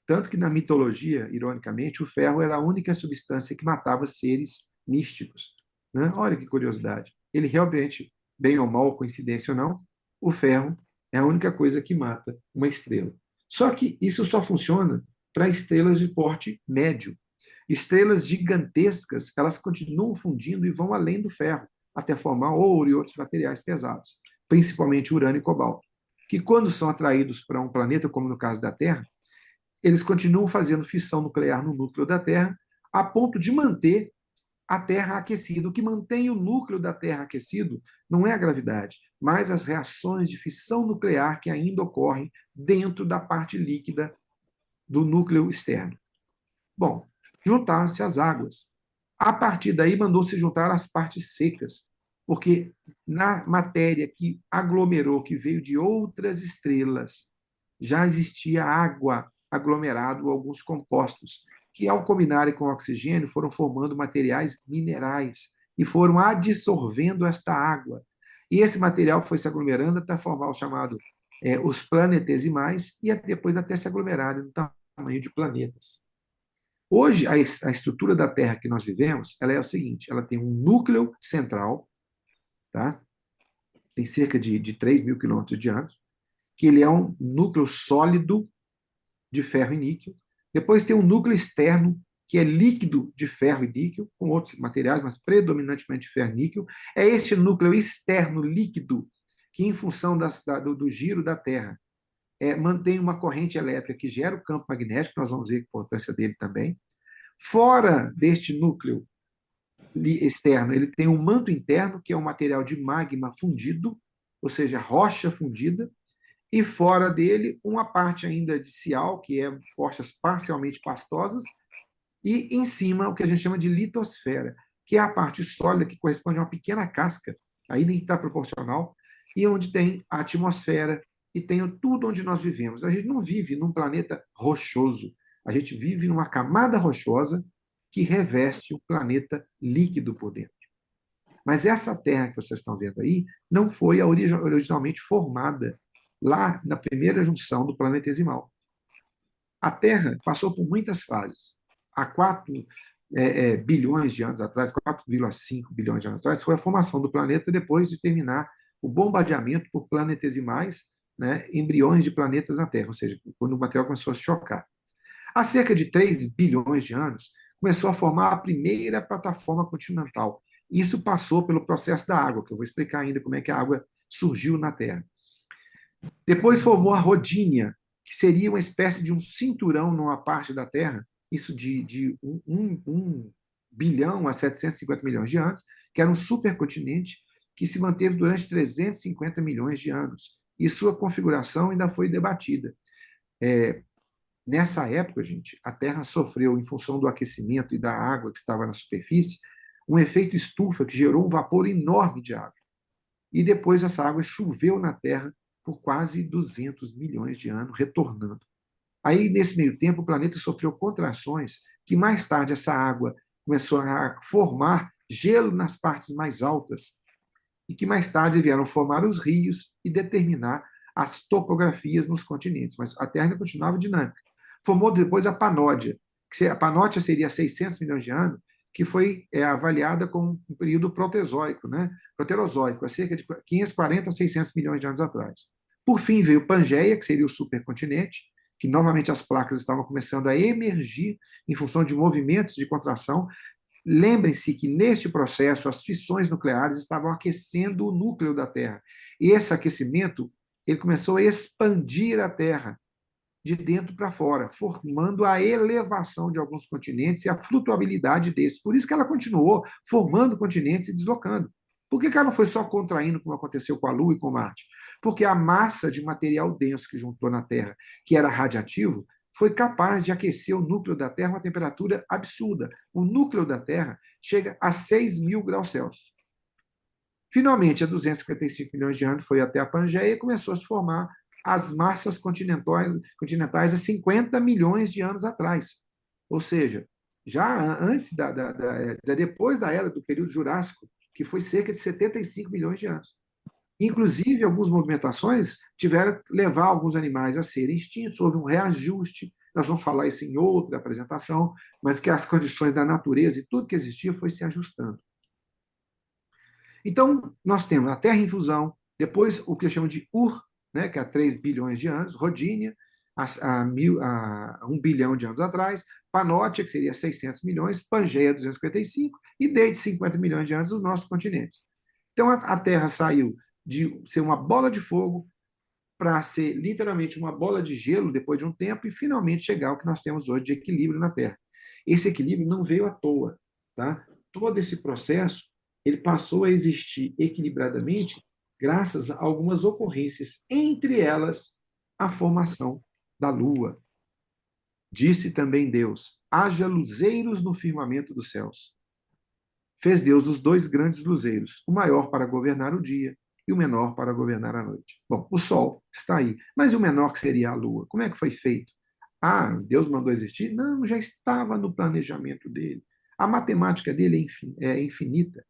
Tanto que na mitologia, ironicamente, o ferro era a única substância que matava seres místicos. Né? Olha que curiosidade. Ele realmente, bem ou mal, coincidência ou não, o ferro é a única coisa que mata uma estrela. Só que isso só funciona para estrelas de porte médio. Estrelas gigantescas, elas continuam fundindo e vão além do ferro, até formar ouro e outros materiais pesados, principalmente urânio e cobalto, que quando são atraídos para um planeta, como no caso da Terra, eles continuam fazendo fissão nuclear no núcleo da Terra, a ponto de manter a Terra aquecida. O que mantém o núcleo da Terra aquecido não é a gravidade, mas as reações de fissão nuclear que ainda ocorrem dentro da parte líquida do núcleo externo. Bom, juntaram-se as águas. A partir daí, mandou-se juntar as partes secas, porque na matéria que aglomerou, que veio de outras estrelas, já existia água aglomerado, alguns compostos, que ao combinarem com o oxigênio foram formando materiais minerais e foram adsorvendo esta água. E esse material foi se aglomerando até formar o chamado os planetesimais e depois até se aglomerarem no tamanho de planetas. Hoje, a estrutura da Terra que nós vivemos, ela é o seguinte, ela tem um núcleo central, tá? Tem cerca de 3 mil quilômetros de diâmetro, que ele é um núcleo sólido de ferro e níquel. Depois tem um núcleo externo, que é líquido de ferro e níquel, com outros materiais, mas predominantemente ferro e níquel. É este núcleo externo líquido que, em função do giro da Terra, mantém uma corrente elétrica que gera o campo magnético, nós vamos ver a importância dele também. Fora deste núcleo externo, ele tem um manto interno, que é um material de magma fundido, ou seja, rocha fundida, e fora dele uma parte ainda de cial, que é rochas parcialmente pastosas, e em cima o que a gente chama de litosfera, que é a parte sólida que corresponde a uma pequena casca, ainda está proporcional, e onde tem a atmosfera e tem tudo onde nós vivemos. A gente não vive num planeta rochoso, a gente vive numa camada rochosa que reveste o planeta líquido por dentro. Mas essa Terra que vocês estão vendo aí não foi originalmente formada lá na primeira junção do planetesimal. A Terra passou por muitas fases. Há 4 bilhões de anos atrás, 4,5 bilhões de anos atrás, foi a formação do planeta depois de terminar o bombardeamento por planetesimais, né, embriões de planetas na Terra, ou seja, quando o material começou a se chocar. Há cerca de 3 bilhões de anos, começou a formar a primeira plataforma continental. Isso passou pelo processo da água, que eu vou explicar ainda como é que a água surgiu na Terra. Depois formou a Rodínia, que seria uma espécie de um cinturão numa parte da Terra, isso de 1 bilhão a 750 milhões de anos, que era um supercontinente que se manteve durante 350 milhões de anos. E sua configuração ainda foi debatida. Nessa época, gente, a Terra sofreu, em função do aquecimento e da água que estava na superfície, um efeito estufa que gerou um vapor enorme de água. E depois essa água choveu na Terra por quase 200 milhões de anos, retornando. Aí, nesse meio tempo, o planeta sofreu contrações, que mais tarde essa água começou a formar gelo nas partes mais altas, e que mais tarde vieram formar os rios e determinar as topografias nos continentes. Mas a Terra ainda continuava dinâmica. Formou depois a Panódia, que a Panódia seria 600 milhões de anos, que foi avaliada como um período proterozoico, né? Proterozoico, há cerca de 540 a 600 milhões de anos atrás. Por fim, veio Pangeia, que seria o supercontinente, que novamente as placas estavam começando a emergir em função de movimentos de contração. Lembrem-se que, neste processo, as fissões nucleares estavam aquecendo o núcleo da Terra. E esse aquecimento ele começou a expandir a Terra de dentro para fora, formando a elevação de alguns continentes e a flutuabilidade desses. Por isso que ela continuou formando continentes e deslocando. Por que ela não foi só contraindo, como aconteceu com a Lua e com Marte? Porque a massa de material denso que juntou na Terra, que era radiativo, foi capaz de aquecer o núcleo da Terra a uma temperatura absurda. O núcleo da Terra chega a 6.000 graus Celsius. Finalmente, há 255 milhões de anos, foi até a Pangeia e começou a se formar as massas continentais há 50 milhões de anos atrás. Ou seja, já antes depois da era do período Jurássico, que foi cerca de 75 milhões de anos. Inclusive, algumas movimentações tiveram que levar alguns animais a serem extintos, houve um reajuste, nós vamos falar isso em outra apresentação, mas que as condições da natureza e tudo que existia foi se ajustando. Então, nós temos a Terra em fusão, depois o que eu chamo de Ur, né, que há 3 bilhões de anos, Rodínia, há 1 bilhão de anos atrás, Panótia, que seria 600 milhões, Pangeia, 255, e desde 50 milhões de anos, os nossos continentes. Então, a Terra saiu de ser uma bola de fogo para ser literalmente uma bola de gelo depois de um tempo e finalmente chegar ao que nós temos hoje de equilíbrio na Terra. Esse equilíbrio não veio à toa, tá? Todo esse processo ele passou a existir equilibradamente graças a algumas ocorrências, entre elas a formação da Lua. Disse também Deus: haja luzeiros no firmamento dos céus. Fez Deus os 2 grandes luzeiros, o maior para governar o dia e o menor para governar a noite. Bom, o Sol está aí, mas e o menor que seria a Lua? Como é que foi feito? Ah, Deus mandou existir? Não, já estava no planejamento dele. A matemática dele é infinita.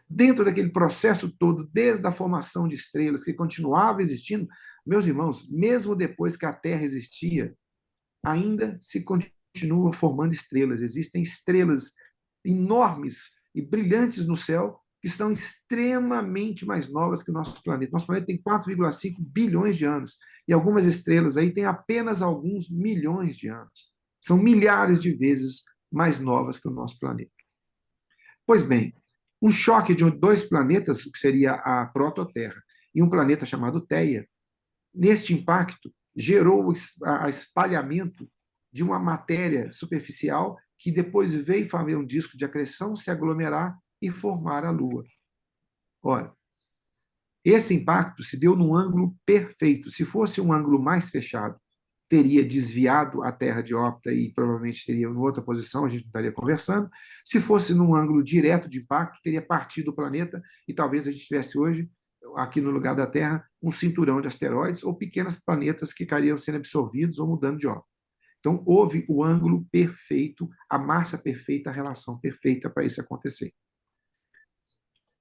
Dentro daquele processo todo, desde a formação de estrelas, que continuava existindo, meus irmãos, mesmo depois que a Terra existia, ainda se continua formando estrelas. Existem estrelas enormes e brilhantes no céu que são extremamente mais novas que o nosso planeta. Nosso planeta tem 4,5 bilhões de anos e algumas estrelas aí têm apenas alguns milhões de anos. São milhares de vezes mais novas que o nosso planeta. Pois bem, um choque de 2 planetas, que seria a prototerra, e um planeta chamado Theia, neste impacto, gerou o espalhamento de uma matéria superficial que depois veio fazer um disco de acreção, se aglomerar e formar a Lua. Ora, esse impacto se deu num ângulo perfeito. Se fosse um ângulo mais fechado, teria desviado a Terra de órbita e provavelmente teria em outra posição, a gente não estaria conversando. Se fosse num ângulo direto de impacto, teria partido o planeta e talvez a gente tivesse hoje, aqui no lugar da Terra, um cinturão de asteroides ou pequenos planetas que estariam sendo absorvidos ou mudando de órbita. Então, houve o ângulo perfeito, a massa perfeita, a relação perfeita para isso acontecer.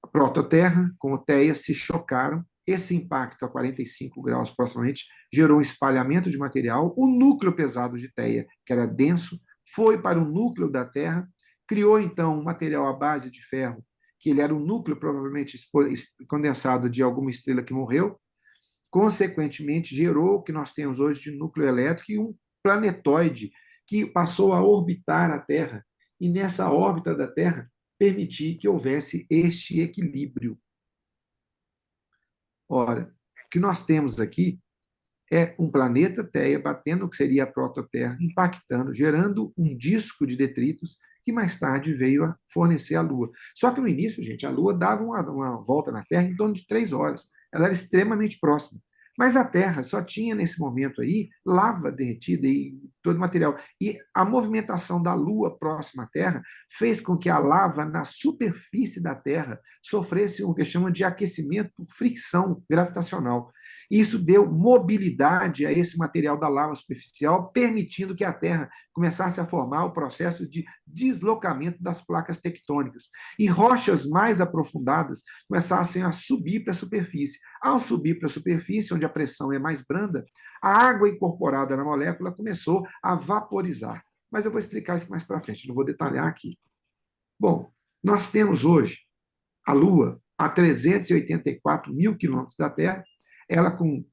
A prototerra com o Theia se chocaram. Esse impacto a 45 graus aproximadamente gerou um espalhamento de material. O núcleo pesado de Theia, que era denso, foi para o núcleo da Terra, criou então um material à base de ferro, que ele era um núcleo provavelmente condensado de alguma estrela que morreu. Consequentemente, gerou o que nós temos hoje de núcleo elétrico e um planetoide que passou a orbitar a Terra. E nessa órbita da Terra, permitir que houvesse este equilíbrio. Ora, o que nós temos aqui é um planeta Theia batendo o que seria a prototerra, impactando, gerando um disco de detritos que mais tarde veio a fornecer a Lua. Só que no início, gente, a Lua dava uma volta na Terra em torno de 3 horas. Ela era extremamente próxima. Mas a Terra só tinha, nesse momento aí, lava derretida e todo o material. E a movimentação da Lua próxima à Terra fez com que a lava na superfície da Terra sofresse o que chama de aquecimento por fricção gravitacional. Isso deu mobilidade a esse material da lava superficial, permitindo que a Terra começasse a formar o processo de deslocamento das placas tectônicas. E rochas mais aprofundadas começassem a subir para a superfície. Ao subir para a superfície, onde a pressão é mais branda, a água incorporada na molécula começou a vaporizar. Mas eu vou explicar isso mais para frente, não vou detalhar aqui. Bom, nós temos hoje a Lua a 384 mil quilômetros da Terra, ela com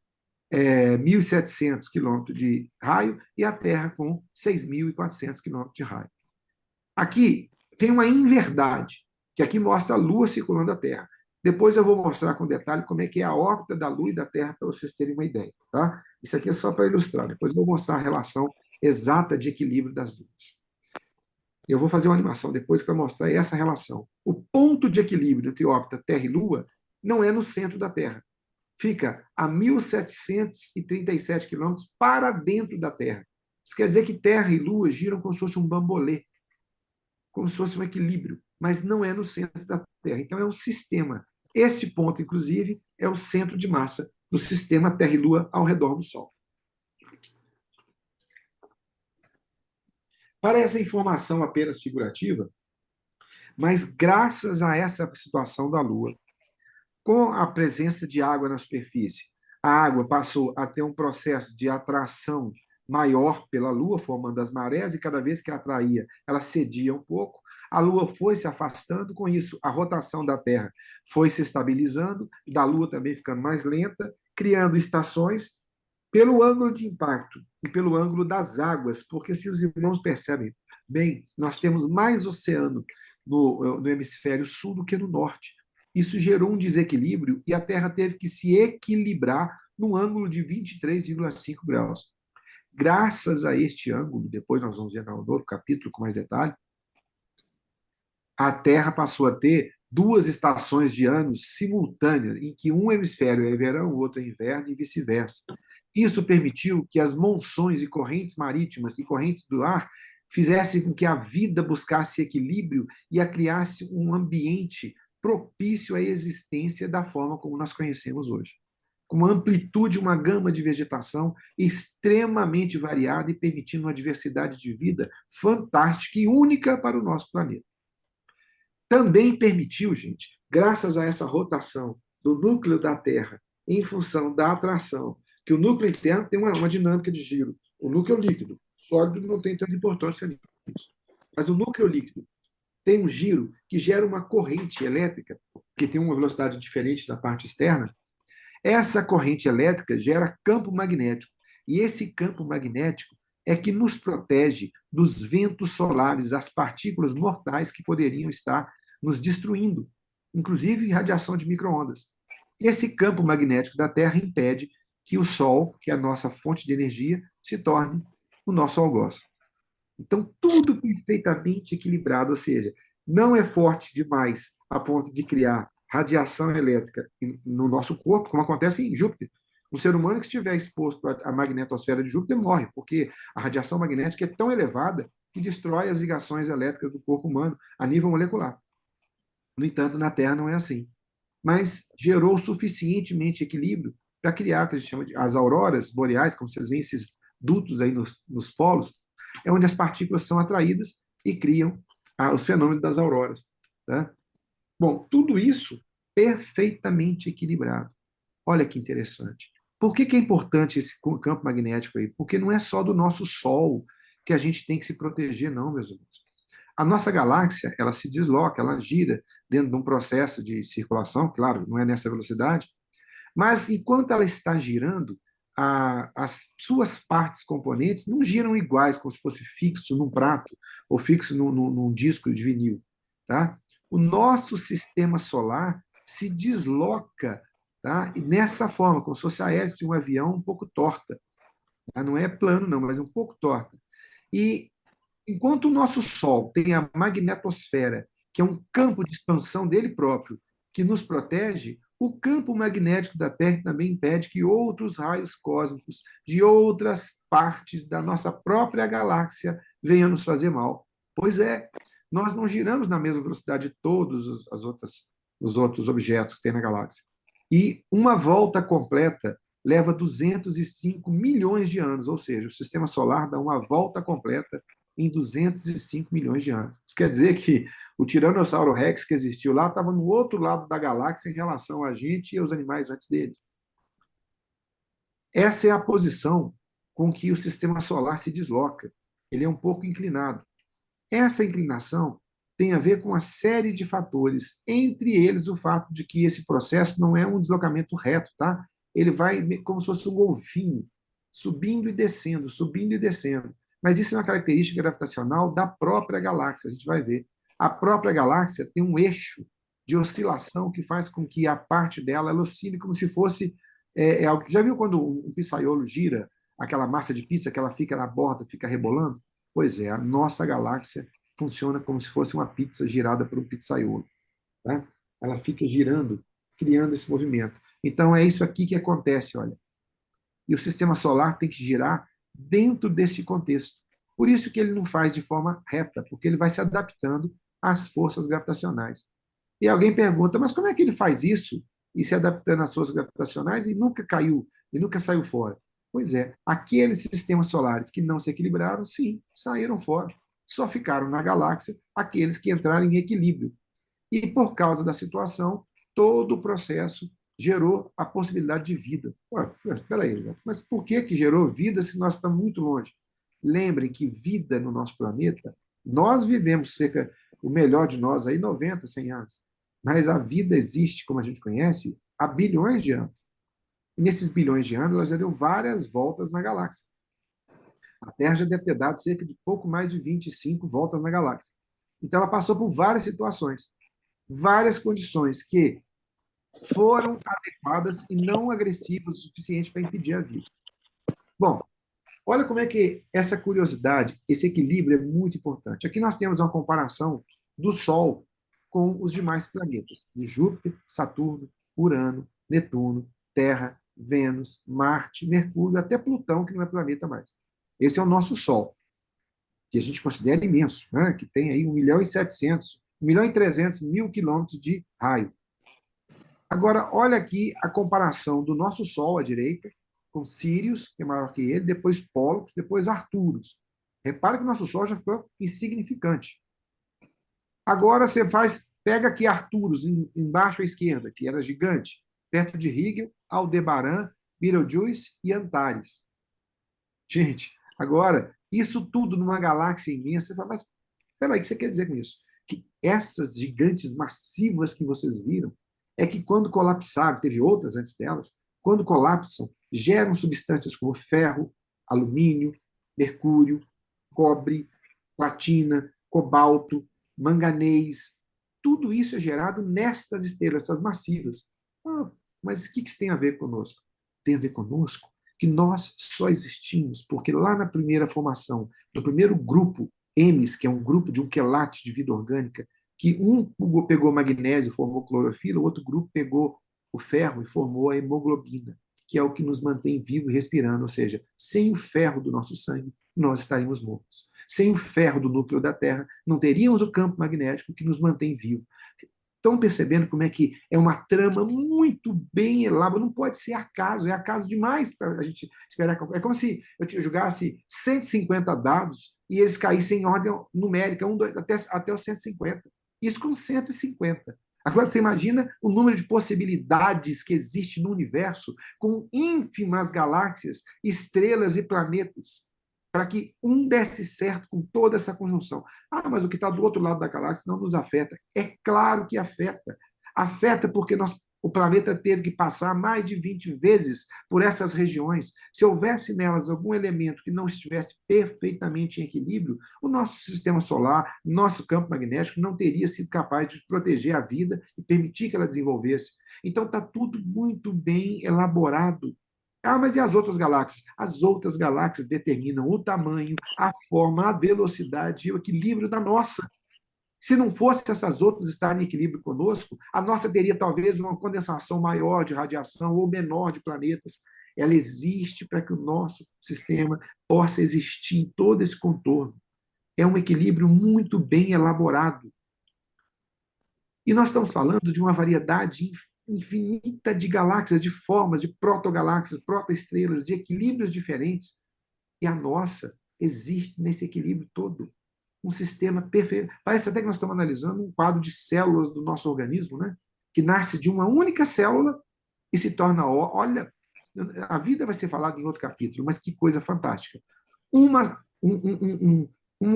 1.700 quilômetros de raio e a Terra com 6.400 quilômetros de raio. Aqui tem uma inverdade, que aqui mostra a Lua circulando a Terra. Depois eu vou mostrar com detalhe como é que é a órbita da Lua e da Terra, para vocês terem uma ideia. Tá? Isso aqui é só para ilustrar. Depois eu vou mostrar a relação exata de equilíbrio das duas. Eu vou fazer uma animação depois para mostrar essa relação. O ponto de equilíbrio entre órbita Terra e Lua não é no centro da Terra. Fica a 1.737 quilômetros para dentro da Terra. Isso quer dizer que Terra e Lua giram como se fosse um bambolê, como se fosse um equilíbrio, mas não é no centro da Terra. Então é um sistema. Este ponto, inclusive, é o centro de massa do sistema Terra e Lua ao redor do Sol. Parece informação apenas figurativa, mas graças a essa situação da Lua, com a presença de água na superfície, a água passou a ter um processo de atração maior pela Lua, formando as marés, e cada vez que atraía, ela cedia um pouco. A Lua foi se afastando, com isso, a rotação da Terra foi se estabilizando, da Lua também ficando mais lenta, criando estações pelo ângulo de impacto e pelo ângulo das águas, porque se os irmãos percebem bem, nós temos mais oceano no hemisfério sul do que no norte. Isso gerou um desequilíbrio e a Terra teve que se equilibrar no ângulo de 23,5 graus. Graças a este ângulo, depois nós vamos ver no outro capítulo com mais detalhe, a Terra passou a ter duas estações de ano simultâneas, em que um hemisfério é verão, o outro é inverno e vice-versa. Isso permitiu que as monções e correntes marítimas e correntes do ar fizessem com que a vida buscasse equilíbrio e a criasse um ambiente propício à existência da forma como nós conhecemos hoje. Com uma amplitude, uma gama de vegetação extremamente variada e permitindo uma diversidade de vida fantástica e única para o nosso planeta. Também permitiu, gente, graças a essa rotação do núcleo da Terra em função da atração, que o núcleo interno tem uma dinâmica de giro. O núcleo líquido, sólido não tem tanta importância nisso. Mas o núcleo líquido tem um giro que gera uma corrente elétrica, que tem uma velocidade diferente da parte externa. Essa corrente elétrica gera campo magnético. E esse campo magnético é que nos protege dos ventos solares, as partículas mortais que poderiam estar nos destruindo, inclusive radiação de micro-ondas. Esse campo magnético da Terra impede que o Sol, que é a nossa fonte de energia, se torne o nosso algoz. Então, tudo perfeitamente equilibrado, ou seja, não é forte demais a ponto de criar radiação elétrica no nosso corpo, como acontece em Júpiter. Um ser humano que estiver exposto à magnetosfera de Júpiter morre, porque a radiação magnética é tão elevada que destrói as ligações elétricas do corpo humano a nível molecular. No entanto, na Terra não é assim. Mas gerou suficientemente equilíbrio para criar o que a gente chama de as auroras boreais, como vocês veem esses dutos aí nos polos, é onde as partículas são atraídas e criam os fenômenos das auroras. Tá? Bom, tudo isso perfeitamente equilibrado. Olha que interessante. Por que é importante esse campo magnético aí? Porque não é só do nosso Sol que a gente tem que se proteger, não, meus irmãos. A nossa galáxia, ela se desloca, ela gira dentro de um processo de circulação, claro, não é nessa velocidade, mas enquanto ela está girando, as suas partes componentes não giram iguais, como se fosse fixo num prato ou fixo num disco de vinil. Tá? O nosso sistema solar se desloca, tá? E nessa forma, como se fosse a hélice de um avião um pouco torta. Tá? Não é plano, não, mas um pouco torta. E enquanto o nosso Sol tem a magnetosfera, que é um campo de expansão dele próprio, que nos protege, o campo magnético da Terra também impede que outros raios cósmicos de outras partes da nossa própria galáxia venham nos fazer mal. Pois é, nós não giramos na mesma velocidade de todos os outros objetos que tem na galáxia. E uma volta completa leva 205 milhões de anos, ou seja, o sistema solar dá uma volta completa em 205 milhões de anos. Isso quer dizer que o Tiranossauro Rex que existiu lá estava no outro lado da galáxia em relação a gente e aos animais antes deles. Essa é a posição com que o sistema solar se desloca. Ele é um pouco inclinado. Essa inclinação tem a ver com uma série de fatores, entre eles o fato de que esse processo não é um deslocamento reto, tá? Ele vai como se fosse um golfinho, subindo e descendo, subindo e descendo. Mas isso é uma característica gravitacional da própria galáxia, a gente vai ver. A própria galáxia tem um eixo de oscilação que faz com que a parte dela ela oscile como se fosse algo. Já viu quando um pizzaiolo gira aquela massa de pizza que ela fica na borda, fica rebolando? Pois é, a nossa galáxia funciona como se fosse uma pizza girada por um pizzaiolo. Tá? Ela fica girando, criando esse movimento. Então é isso aqui que acontece, olha. E o sistema solar tem que girar dentro deste contexto. Por isso que ele não faz de forma reta, porque ele vai se adaptando às forças gravitacionais. E alguém pergunta, mas como é que ele faz isso e se adaptando às forças gravitacionais e nunca caiu, e nunca saiu fora? Pois é, aqueles sistemas solares que não se equilibraram, sim, saíram fora. Só ficaram na galáxia aqueles que entraram em equilíbrio. E por causa da situação, todo o processo gerou a possibilidade de vida. Espera aí, mas por que gerou vida se nós estamos muito longe? Lembrem que vida no nosso planeta, nós vivemos o melhor de nós, aí 90, 100 anos. Mas a vida existe, como a gente conhece, há bilhões de anos. E nesses bilhões de anos, ela já deu várias voltas na galáxia. A Terra já deve ter dado cerca de pouco mais de 25 voltas na galáxia. Então, ela passou por várias situações, várias condições que foram adequadas e não agressivas o suficiente para impedir a vida. Bom, olha como é que essa curiosidade, esse equilíbrio é muito importante. Aqui nós temos uma comparação do Sol com os demais planetas, de Júpiter, Saturno, Urano, Netuno, Terra, Vênus, Marte, Mercúrio, até Plutão, que não é planeta mais. Esse é o nosso Sol, que a gente considera imenso, né? Que tem aí 1.700.000, 1.300.000 quilômetros de raio. Agora, olha aqui a comparação do nosso Sol à direita, com Sirius, que é maior que ele, depois Pollux, depois Arcturus. Repara que o nosso Sol já ficou insignificante. Agora você pega aqui Arcturus, embaixo à esquerda, que era gigante, perto de Rigel, Aldebaran, Betelgeuse e Antares. Gente, agora, isso tudo numa galáxia imensa, você fala, mas peraí, o que você quer dizer com isso? Que essas gigantes massivas que vocês viram, é que quando colapsaram, teve outras antes delas, quando colapsam, geram substâncias como ferro, alumínio, mercúrio, cobre, platina, cobalto, manganês. Tudo isso é gerado nestas estrelas, essas massivas. Mas o que isso tem a ver conosco? Tem a ver conosco que nós só existimos porque lá na primeira formação, no primeiro grupo, EMES, que é um grupo de um quelate de vida orgânica, que um pegou magnésio e formou clorofila, o outro grupo pegou o ferro e formou a hemoglobina, que é o que nos mantém vivo e respirando, ou seja, sem o ferro do nosso sangue, nós estaríamos mortos. Sem o ferro do núcleo da Terra, não teríamos o campo magnético que nos mantém vivo. Estão percebendo como é que é uma trama muito bem elaborada? Não pode ser acaso, é acaso demais para a gente esperar. É como se eu te jogasse 150 dados e eles caíssem em ordem numérica, 1, 2, até os 150. Isso com 150. Agora você imagina o número de possibilidades que existe no universo com ínfimas galáxias, estrelas e planetas, para que um desse certo com toda essa conjunção. Mas o que está do outro lado da galáxia não nos afeta. É claro que afeta. Afeta porque o planeta teve que passar mais de 20 vezes por essas regiões. Se houvesse nelas algum elemento que não estivesse perfeitamente em equilíbrio, o nosso sistema solar, nosso campo magnético, não teria sido capaz de proteger a vida e permitir que ela desenvolvesse. Então, está tudo muito bem elaborado. Mas e as outras galáxias? As outras galáxias determinam o tamanho, a forma, a velocidade e o equilíbrio da nossa. Se não fosse essas outras estarem em equilíbrio conosco, a nossa teria talvez uma condensação maior de radiação ou menor de planetas. Ela existe para que o nosso sistema possa existir em todo esse contorno. É um equilíbrio muito bem elaborado. E nós estamos falando de uma variedade infinita de galáxias, de formas, de protogaláxias, protoestrelas, de equilíbrios diferentes. E a nossa existe nesse equilíbrio todo. Um sistema perfeito. Parece até que nós estamos analisando um quadro de células do nosso organismo, né? Que nasce de uma única célula e se torna... Olha, a vida vai ser falada em outro capítulo, mas que coisa fantástica. Um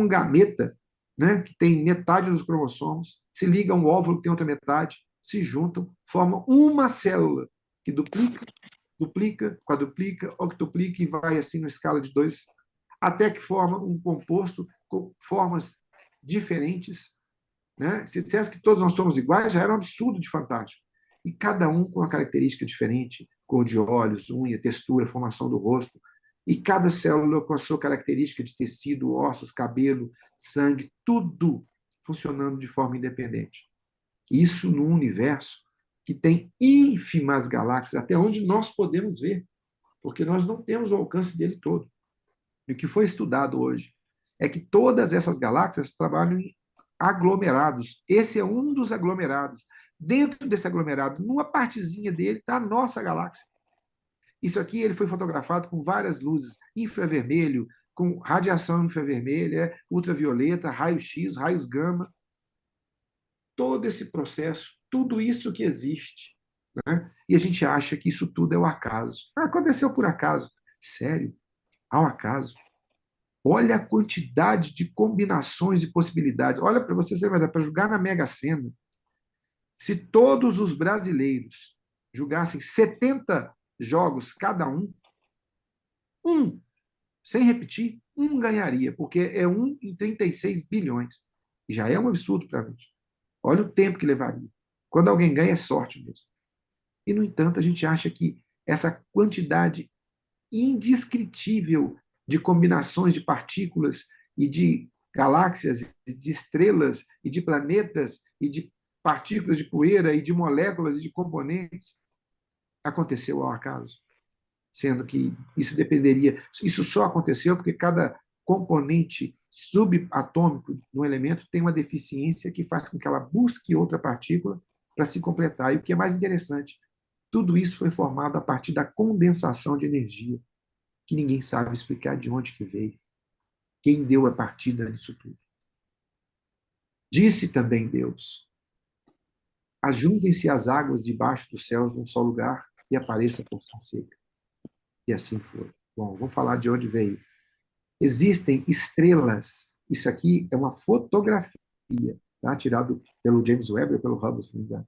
gameta, né, que tem metade dos cromossomos, se liga a um óvulo que tem outra metade, se juntam, formam uma célula que duplica, quadruplica, octuplica e vai assim na escala de 2, até que forma um composto com formas diferentes. Né? Se dissesse que todos nós somos iguais, já era um absurdo de fantástico. E cada um com uma característica diferente, cor de olhos, unha, textura, formação do rosto, e cada célula com a sua característica de tecido, ossos, cabelo, sangue, tudo funcionando de forma independente. Isso num universo que tem ínfimas galáxias, até onde nós podemos ver, porque nós não temos o alcance dele todo. E o que foi estudado hoje é que todas essas galáxias trabalham aglomerados. Esse é um dos aglomerados. Dentro desse aglomerado, numa partezinha dele, está a nossa galáxia. Isso aqui ele foi fotografado com várias luzes, infravermelho, com radiação infravermelha, ultravioleta, raio-x, raios gama. Todo esse processo, tudo isso que existe. Né? E a gente acha que isso tudo é o acaso. Aconteceu por acaso. Sério? Ao acaso? Olha a quantidade de combinações e possibilidades. Olha para você, para jogar na Mega Sena. Se todos os brasileiros jogassem 70 jogos cada um, sem repetir, ganharia, porque é 1 em 36 bilhões. Já é um absurdo para a gente. Olha o tempo que levaria. Quando alguém ganha, é sorte mesmo. E, no entanto, a gente acha que essa quantidade indescritível de combinações de partículas e de galáxias, e de estrelas, e de planetas, e de partículas de poeira, e de moléculas, e de componentes, aconteceu ao acaso. Sendo que isso dependeria... Isso só aconteceu porque cada componente subatômico no elemento tem uma deficiência que faz com que ela busque outra partícula para se completar. E o que é mais interessante, tudo isso foi formado a partir da condensação de energia, que ninguém sabe explicar de onde que veio, quem deu a partida disso tudo. Disse também Deus: ajuntem-se as águas debaixo dos céus num só lugar e apareça a porção seca. E assim foi. Bom, vamos falar de onde veio. Existem estrelas, isso aqui é uma fotografia, tá? Tirado pelo James Webb ou pelo Hubble, se não me engano,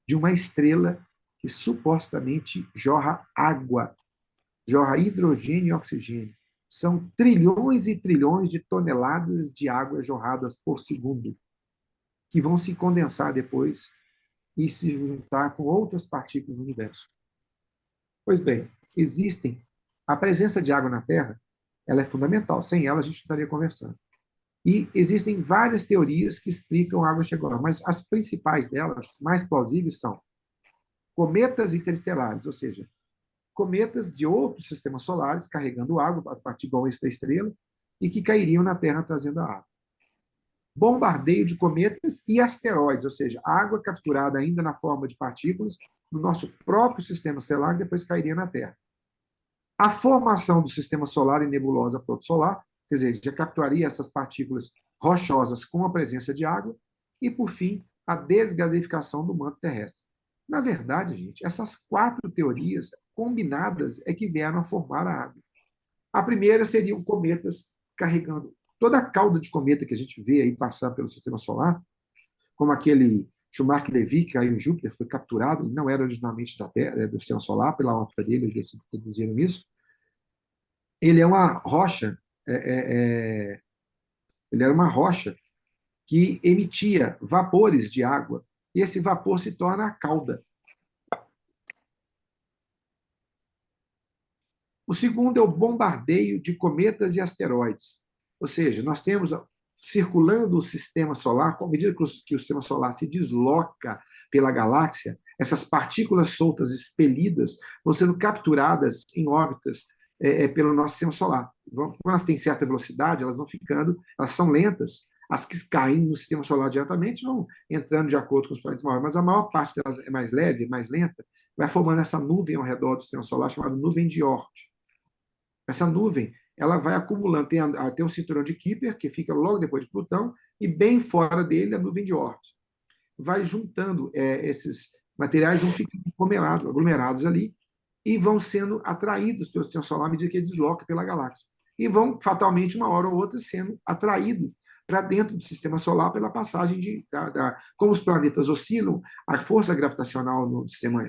de uma estrela que supostamente jorra água, jorra hidrogênio e oxigênio. São trilhões e trilhões de toneladas de água jorradas por segundo, que vão se condensar depois e se juntar com outras partículas no universo. Pois bem, a presença de água na Terra, ela é fundamental. Sem ela, a gente não estaria conversando. E existem várias teorias que explicam a água chegou, mas as principais delas, mais plausíveis, são cometas interestelares, ou seja, cometas de outros sistemas solares carregando água, a partir igual esse da estrela, e que cairiam na Terra trazendo a água. Bombardeio de cometas e asteroides, ou seja, água capturada ainda na forma de partículas no nosso próprio sistema solar, que depois cairia na Terra. A formação do sistema solar em nebulosa protosolar, quer dizer, já capturaria essas partículas rochosas com a presença de água, e, por fim, a desgasificação do manto terrestre. Na verdade, gente, essas 4 teorias combinadas é que vieram a formar a água. A primeira seriam cometas carregando toda a cauda de cometa que a gente vê aí passar pelo sistema solar, como aquele Schumacher-Levy, que caiu em Júpiter, foi capturado, não era originalmente da Terra, do sistema solar, pela órbita dele, eles deduziram isso. Ele é uma rocha, ele era uma rocha que emitia vapores de água, e esse vapor se torna a cauda. O segundo é o bombardeio de cometas e asteroides. Ou seja, nós temos, circulando o sistema solar, à medida que o sistema solar se desloca pela galáxia, essas partículas soltas expelidas vão sendo capturadas em órbitas pelo nosso sistema solar. Quando elas têm certa velocidade, elas vão ficando, elas são lentas. As que caem no sistema solar diretamente vão entrando de acordo com os planetas maiores, mas a maior parte delas é mais leve, mais lenta, vai formando essa nuvem ao redor do sistema solar, chamada nuvem de Oort. Essa nuvem, ela vai acumulando, tem um cinturão de Kuiper, que fica logo depois de Plutão, e bem fora dele a nuvem de Oort. Vai juntando, esses materiais vão ficando aglomerados ali, e vão sendo atraídos pelo sistema solar à medida que ele desloca pela galáxia. E vão, fatalmente, uma hora ou outra, sendo atraídos para dentro do sistema solar pela passagem como os planetas oscilam, a força gravitacional no sistema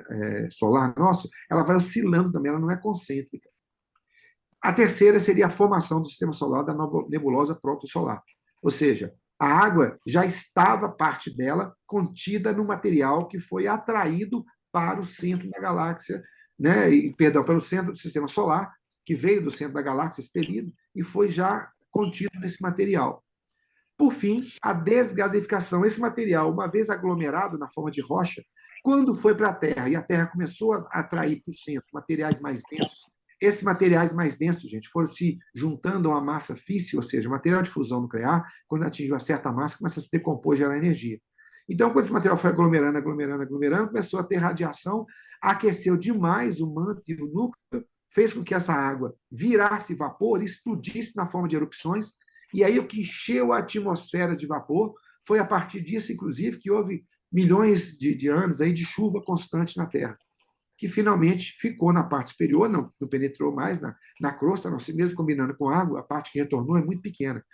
solar nosso, ela vai oscilando também, ela não é concêntrica. A terceira seria a formação do sistema solar da nebulosa protosolar. Ou seja, a água já estava, parte dela, contida no material que foi atraído para o centro da galáxia, né? Pelo centro do sistema solar, que veio do centro da galáxia expelido e foi já contido nesse material. Por fim, a desgasificação. Esse material, uma vez aglomerado na forma de rocha, quando foi para a Terra e a Terra começou a atrair para o centro materiais mais densos, esses materiais mais densos, gente, foram se juntando a uma massa físsil, ou seja, o material de fusão nuclear, quando atinge uma certa massa, começa a se decompor e gerar energia. Então, quando esse material foi aglomerando, aglomerando, aglomerando, começou a ter radiação, aqueceu demais o manto e o núcleo, fez com que essa água virasse vapor, explodisse na forma de erupções, e aí o que encheu a atmosfera de vapor foi a partir disso, inclusive, que houve milhões de anos aí de chuva constante na Terra, que finalmente ficou na parte superior, não penetrou mais na crosta, não, mesmo combinando com a água, a parte que retornou é muito pequena.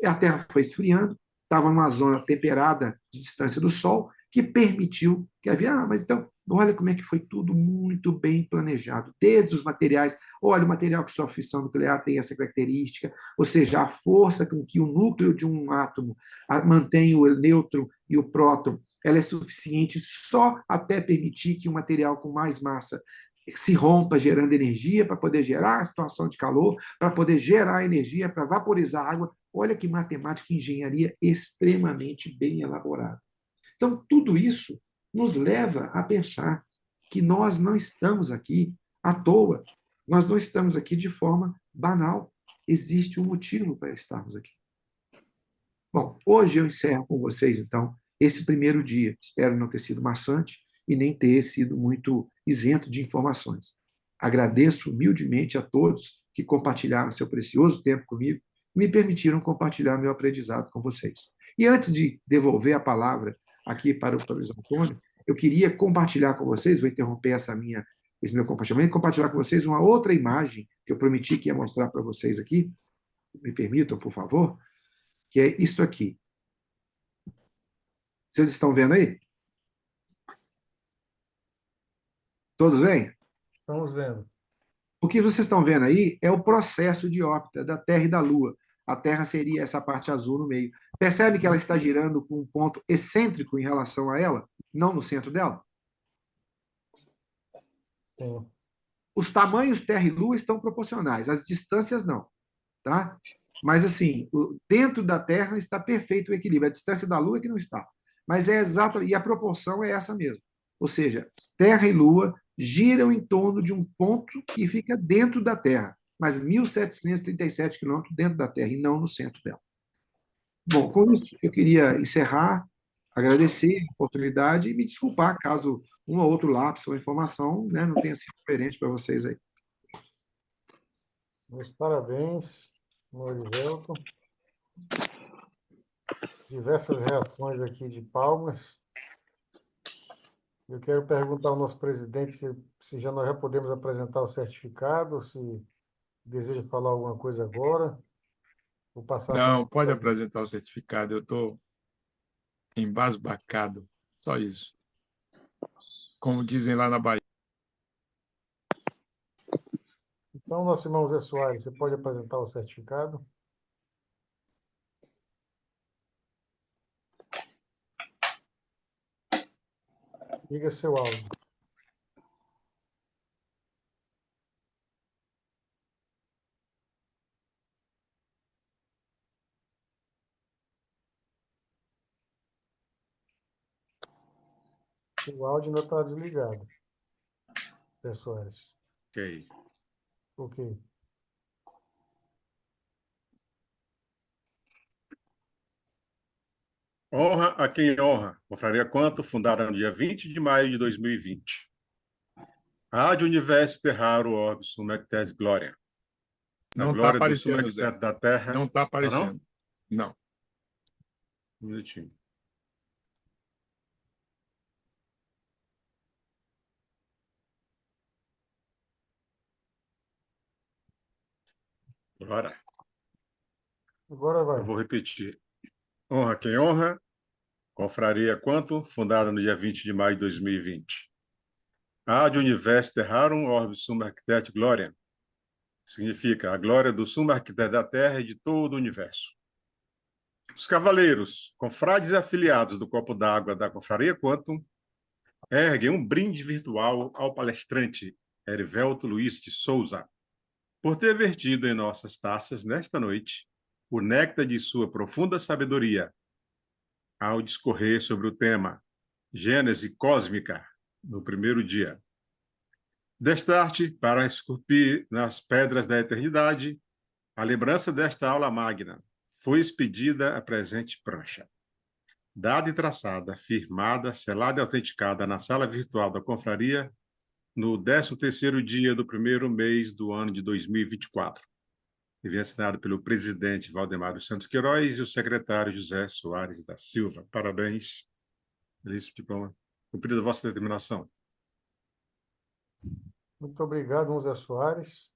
A Terra foi esfriando, estava numa zona temperada de distância do Sol, que permitiu que havia. Mas então, olha como é que foi tudo muito bem planejado, desde os materiais. Olha, o material que sofre fissão nuclear tem essa característica, ou seja, a força com que o núcleo de um átomo mantém o nêutron e o próton, ela é suficiente só até permitir que um material com mais massa se rompa, gerando energia para poder gerar a situação de calor, para poder gerar energia para vaporizar a água. Olha que matemática e engenharia extremamente bem elaborada. Então, tudo isso nos leva a pensar que nós não estamos aqui à toa, nós não estamos aqui de forma banal. Existe um motivo para estarmos aqui. Bom, hoje eu encerro com vocês, então, esse primeiro dia. Espero não ter sido maçante e nem ter sido muito isento de informações. Agradeço humildemente a todos que compartilharam seu precioso tempo comigo e me permitiram compartilhar meu aprendizado com vocês. E antes de devolver a palavra aqui para o professor Antônio, eu queria compartilhar com vocês, vou interromper esse meu compartilhamento, compartilhar com vocês uma outra imagem que eu prometi que ia mostrar para vocês aqui. Me permitam, por favor, que é isto aqui. Vocês estão vendo aí? Todos veem? Estamos vendo. O que vocês estão vendo aí é o processo de órbita da Terra e da Lua. A Terra seria essa parte azul no meio. Percebe que ela está girando com um ponto excêntrico em relação a ela, não no centro dela? Sim. Os tamanhos Terra e Lua estão proporcionais, as distâncias não, tá? Mas assim, dentro da Terra está perfeito o equilíbrio. A distância da Lua é que não está. Mas é exata, e a proporção é essa mesmo. Ou seja, Terra e Lua giram em torno de um ponto que fica dentro da Terra, mas 1.737 quilômetros dentro da Terra, e não no centro dela. Bom, com isso, eu queria encerrar, agradecer a oportunidade e me desculpar caso um ou outro lapso ou informação, né, não tenha sido diferente para vocês aí. Meus parabéns, Morivelton. Diversas reações aqui de palmas. Eu quero perguntar ao nosso presidente se nós já podemos apresentar o certificado, se deseja falar alguma coisa agora. Vou passar Não, pode para apresentar o certificado. Eu estou embasbacado. Só isso. Como dizem lá na Bahia. Então, nosso irmão Zé Soares, você pode apresentar o certificado? Liga seu áudio. O áudio ainda está desligado, Zé Soares. Ok. Ok. Honra a quem honra. Confraria Quanto, fundada no dia 20 de maio de 2020. Ad Universo Terraro Orbis Sum Ectes Gloria. A Não está glória do Sum aparecendo, Zé. Ectes da Terra. Não está Ah, aparecendo. não? Não. Um minutinho. Agora, Agora vai. eu vou repetir. Honra a quem honra. Confraria Quanto, fundada no dia 20 de maio de 2020. Ad Universo Terrarum Orbis Sum Arquitecti Gloria. Significa a glória do Sumo Arquiteto da Terra e de todo o universo. Os cavaleiros, confrades e afiliados do Copo d'Água da Confraria Quantum, erguem um brinde virtual ao palestrante Erivelto Luiz de Souza, por ter vertido em nossas taças, nesta noite, o néctar de sua profunda sabedoria, ao discorrer sobre o tema Gênese Cósmica, no primeiro dia. Deste para esculpir nas pedras da eternidade a lembrança desta aula magna, foi expedida a presente prancha. Dada e traçada, firmada, selada e autenticada na sala virtual da confraria, no 13º dia do primeiro mês do ano de 2024. E vem assinado pelo presidente Valdemar dos Santos Queiroz e o secretário José Soares da Silva. Parabéns. Belíssimo diploma. Cumprida a vossa determinação. Muito obrigado, José Soares.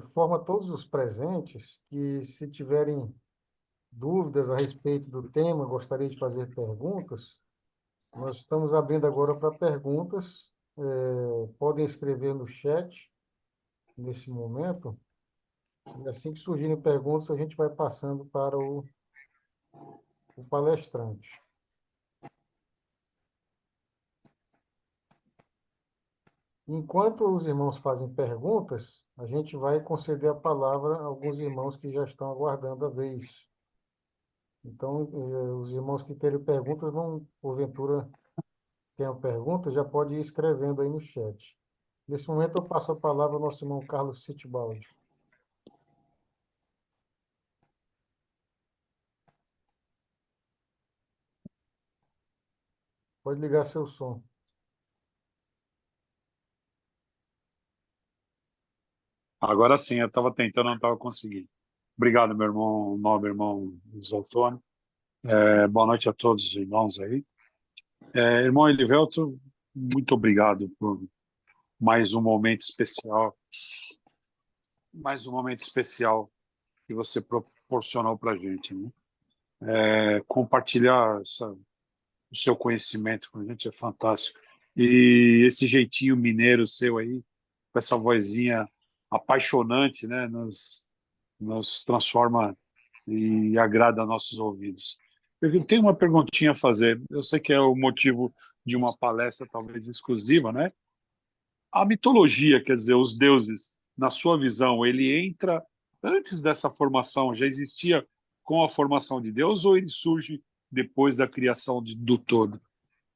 Informo a todos os presentes que, se tiverem dúvidas a respeito do tema, gostaria de fazer perguntas, nós estamos abrindo agora para perguntas. Podem escrever no chat nesse momento. E assim que surgirem perguntas, a gente vai passando para o palestrante. Enquanto os irmãos fazem perguntas, a gente vai conceder a palavra a alguns irmãos que já estão aguardando a vez. Então, os irmãos que terem perguntas, não, porventura, tenham perguntas, já pode ir escrevendo aí no chat. Nesse momento, eu passo a palavra ao nosso irmão Carlos Sitbaldi. Pode ligar seu som. Agora sim, eu estava tentando, não estava conseguindo. Obrigado, meu irmão, nobre irmão Zoltone. Boa noite a todos os irmãos aí. Irmão Elivelto, muito obrigado por mais um momento especial. Mais um momento especial que você proporcionou para a gente, né? Compartilhar o seu conhecimento com a gente é fantástico. E esse jeitinho mineiro seu aí, com essa vozinha apaixonante, né, nos transforma e agrada nossos ouvidos. Eu tenho uma perguntinha a fazer. Eu sei que é o motivo de uma palestra talvez exclusiva, né? A mitologia, quer dizer, os deuses, na sua visão, ele entra antes dessa formação, já existia com a formação de Deus, ou ele surge depois da criação do todo?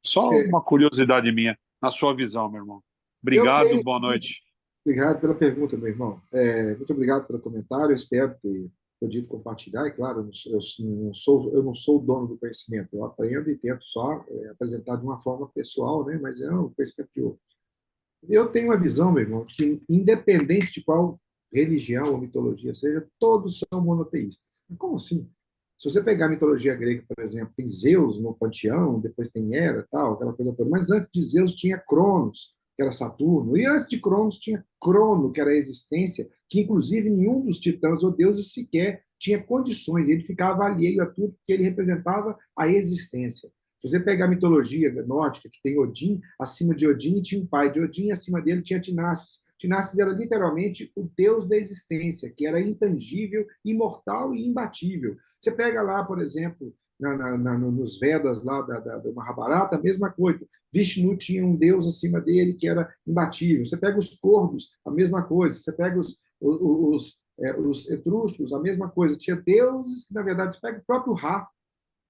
Só uma curiosidade minha, na sua visão, meu irmão. Obrigado, boa noite. Obrigado pela pergunta, meu irmão. Muito obrigado pelo comentário. Eu espero ter podido compartilhar. E, claro, eu não sou o dono do conhecimento. Eu aprendo e tento só apresentar de uma forma pessoal, né? Mas é um conhecimento de outro. Eu tenho uma visão, meu irmão, de que, independente de qual religião ou mitologia seja, todos são monoteístas. Como assim? Se você pegar a mitologia grega, por exemplo, tem Zeus no panteão, depois tem Hera, tal, aquela coisa toda. Mas antes de Zeus tinha Cronos, que era Saturno, e antes de Cronos tinha Crono, que era a existência, que inclusive nenhum dos titãs ou deuses sequer tinha condições, ele ficava alheio a tudo, porque ele representava a existência. Se você pegar a mitologia nórdica, que tem Odin, acima de Odin tinha um pai de Odin, acima dele tinha Tinassis. Tinassis era literalmente o deus da existência, que era intangível, imortal e imbatível. Você pega lá, por exemplo, nos Vedas lá do Mahabharata, a mesma coisa. Vishnu tinha um deus acima dele que era imbatível. Você pega os corvos, a mesma coisa. Você pega os etruscos, a mesma coisa. Tinha deuses que, na verdade, você pega o próprio Ra,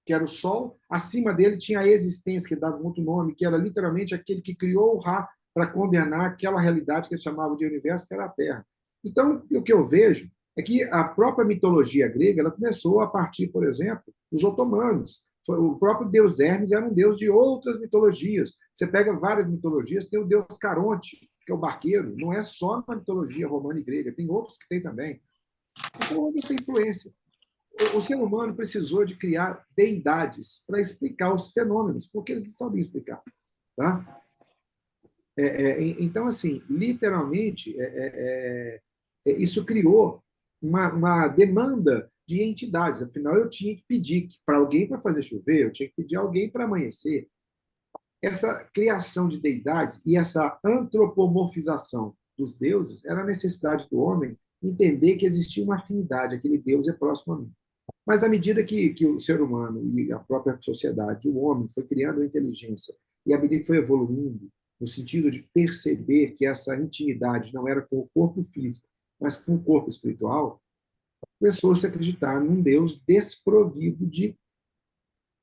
que era o Sol, acima dele tinha a existência, que dava um outro nome, que era literalmente aquele que criou o Ra para condenar aquela realidade que eles chamavam de universo, que era a Terra. Então, o que eu vejo é que a própria mitologia grega ela começou a partir, por exemplo, dos otomanos. O próprio deus Hermes era um deus de outras mitologias. Você pega várias mitologias, tem o deus Caronte, que é o barqueiro, não é só na mitologia romana e grega, tem outros que tem também. Então, houve essa influência. O ser humano precisou de criar deidades para explicar os fenômenos, porque eles não sabiam explicar. Tá? Então, assim, literalmente, isso criou uma demanda de entidades. Afinal, eu tinha que pedir para alguém para fazer chover, eu tinha que pedir alguém para amanhecer. Essa criação de deidades e essa antropomorfização dos deuses era a necessidade do homem entender que existia uma afinidade, aquele Deus é próximo a mim. Mas à medida que o ser humano e a própria sociedade, o homem, foi criando inteligência, e à medida que foi evoluindo, no sentido de perceber que essa intimidade não era com o corpo físico, mas com o corpo espiritual, começou a se acreditar num Deus desprovido de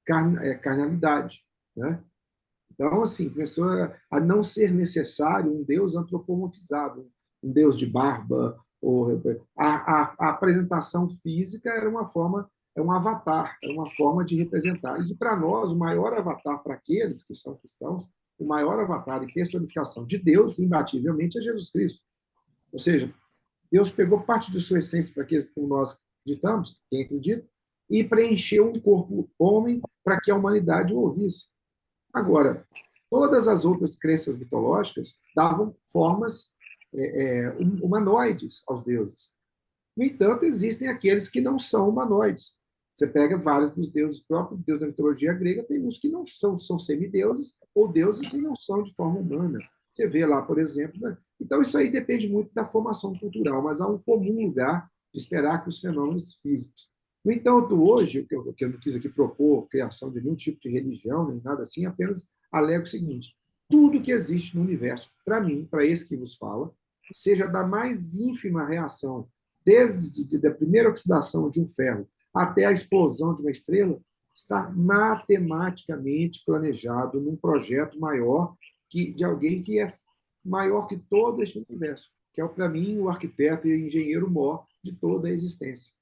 carnalidade, né? Então, assim, começou a não ser necessário um Deus antropomorfizado, um Deus de barba. A apresentação física era uma forma, é um avatar, é uma forma de representar. E para nós, o maior avatar para aqueles que são cristãos, o maior avatar e personificação de Deus, imbativelmente, é Jesus Cristo. Ou seja, Deus pegou parte de sua essência para aqueles como nós acreditamos, quem acredita, e preencheu um corpo homem para que a humanidade o ouvisse. Agora, todas as outras crenças mitológicas davam formas humanoides aos deuses. No entanto, existem aqueles que não são humanoides. Você pega vários dos deuses, próprios deus da mitologia grega, tem uns que não são semideuses ou deuses e não são de forma humana. Você vê lá, por exemplo. Né? Então, isso aí depende muito da formação cultural, mas há um comum lugar de esperar que os fenômenos físicos. No entanto, hoje, o que eu não quis aqui propor criação de nenhum tipo de religião, nem nada assim, apenas alego o seguinte: tudo que existe no universo, para mim, para esse que vos fala, seja da mais ínfima reação, desde a primeira oxidação de um ferro até a explosão de uma estrela, está matematicamente planejado num projeto maior de alguém que é maior que todo este universo, que é, para mim, o arquiteto e o engenheiro maior de toda a existência.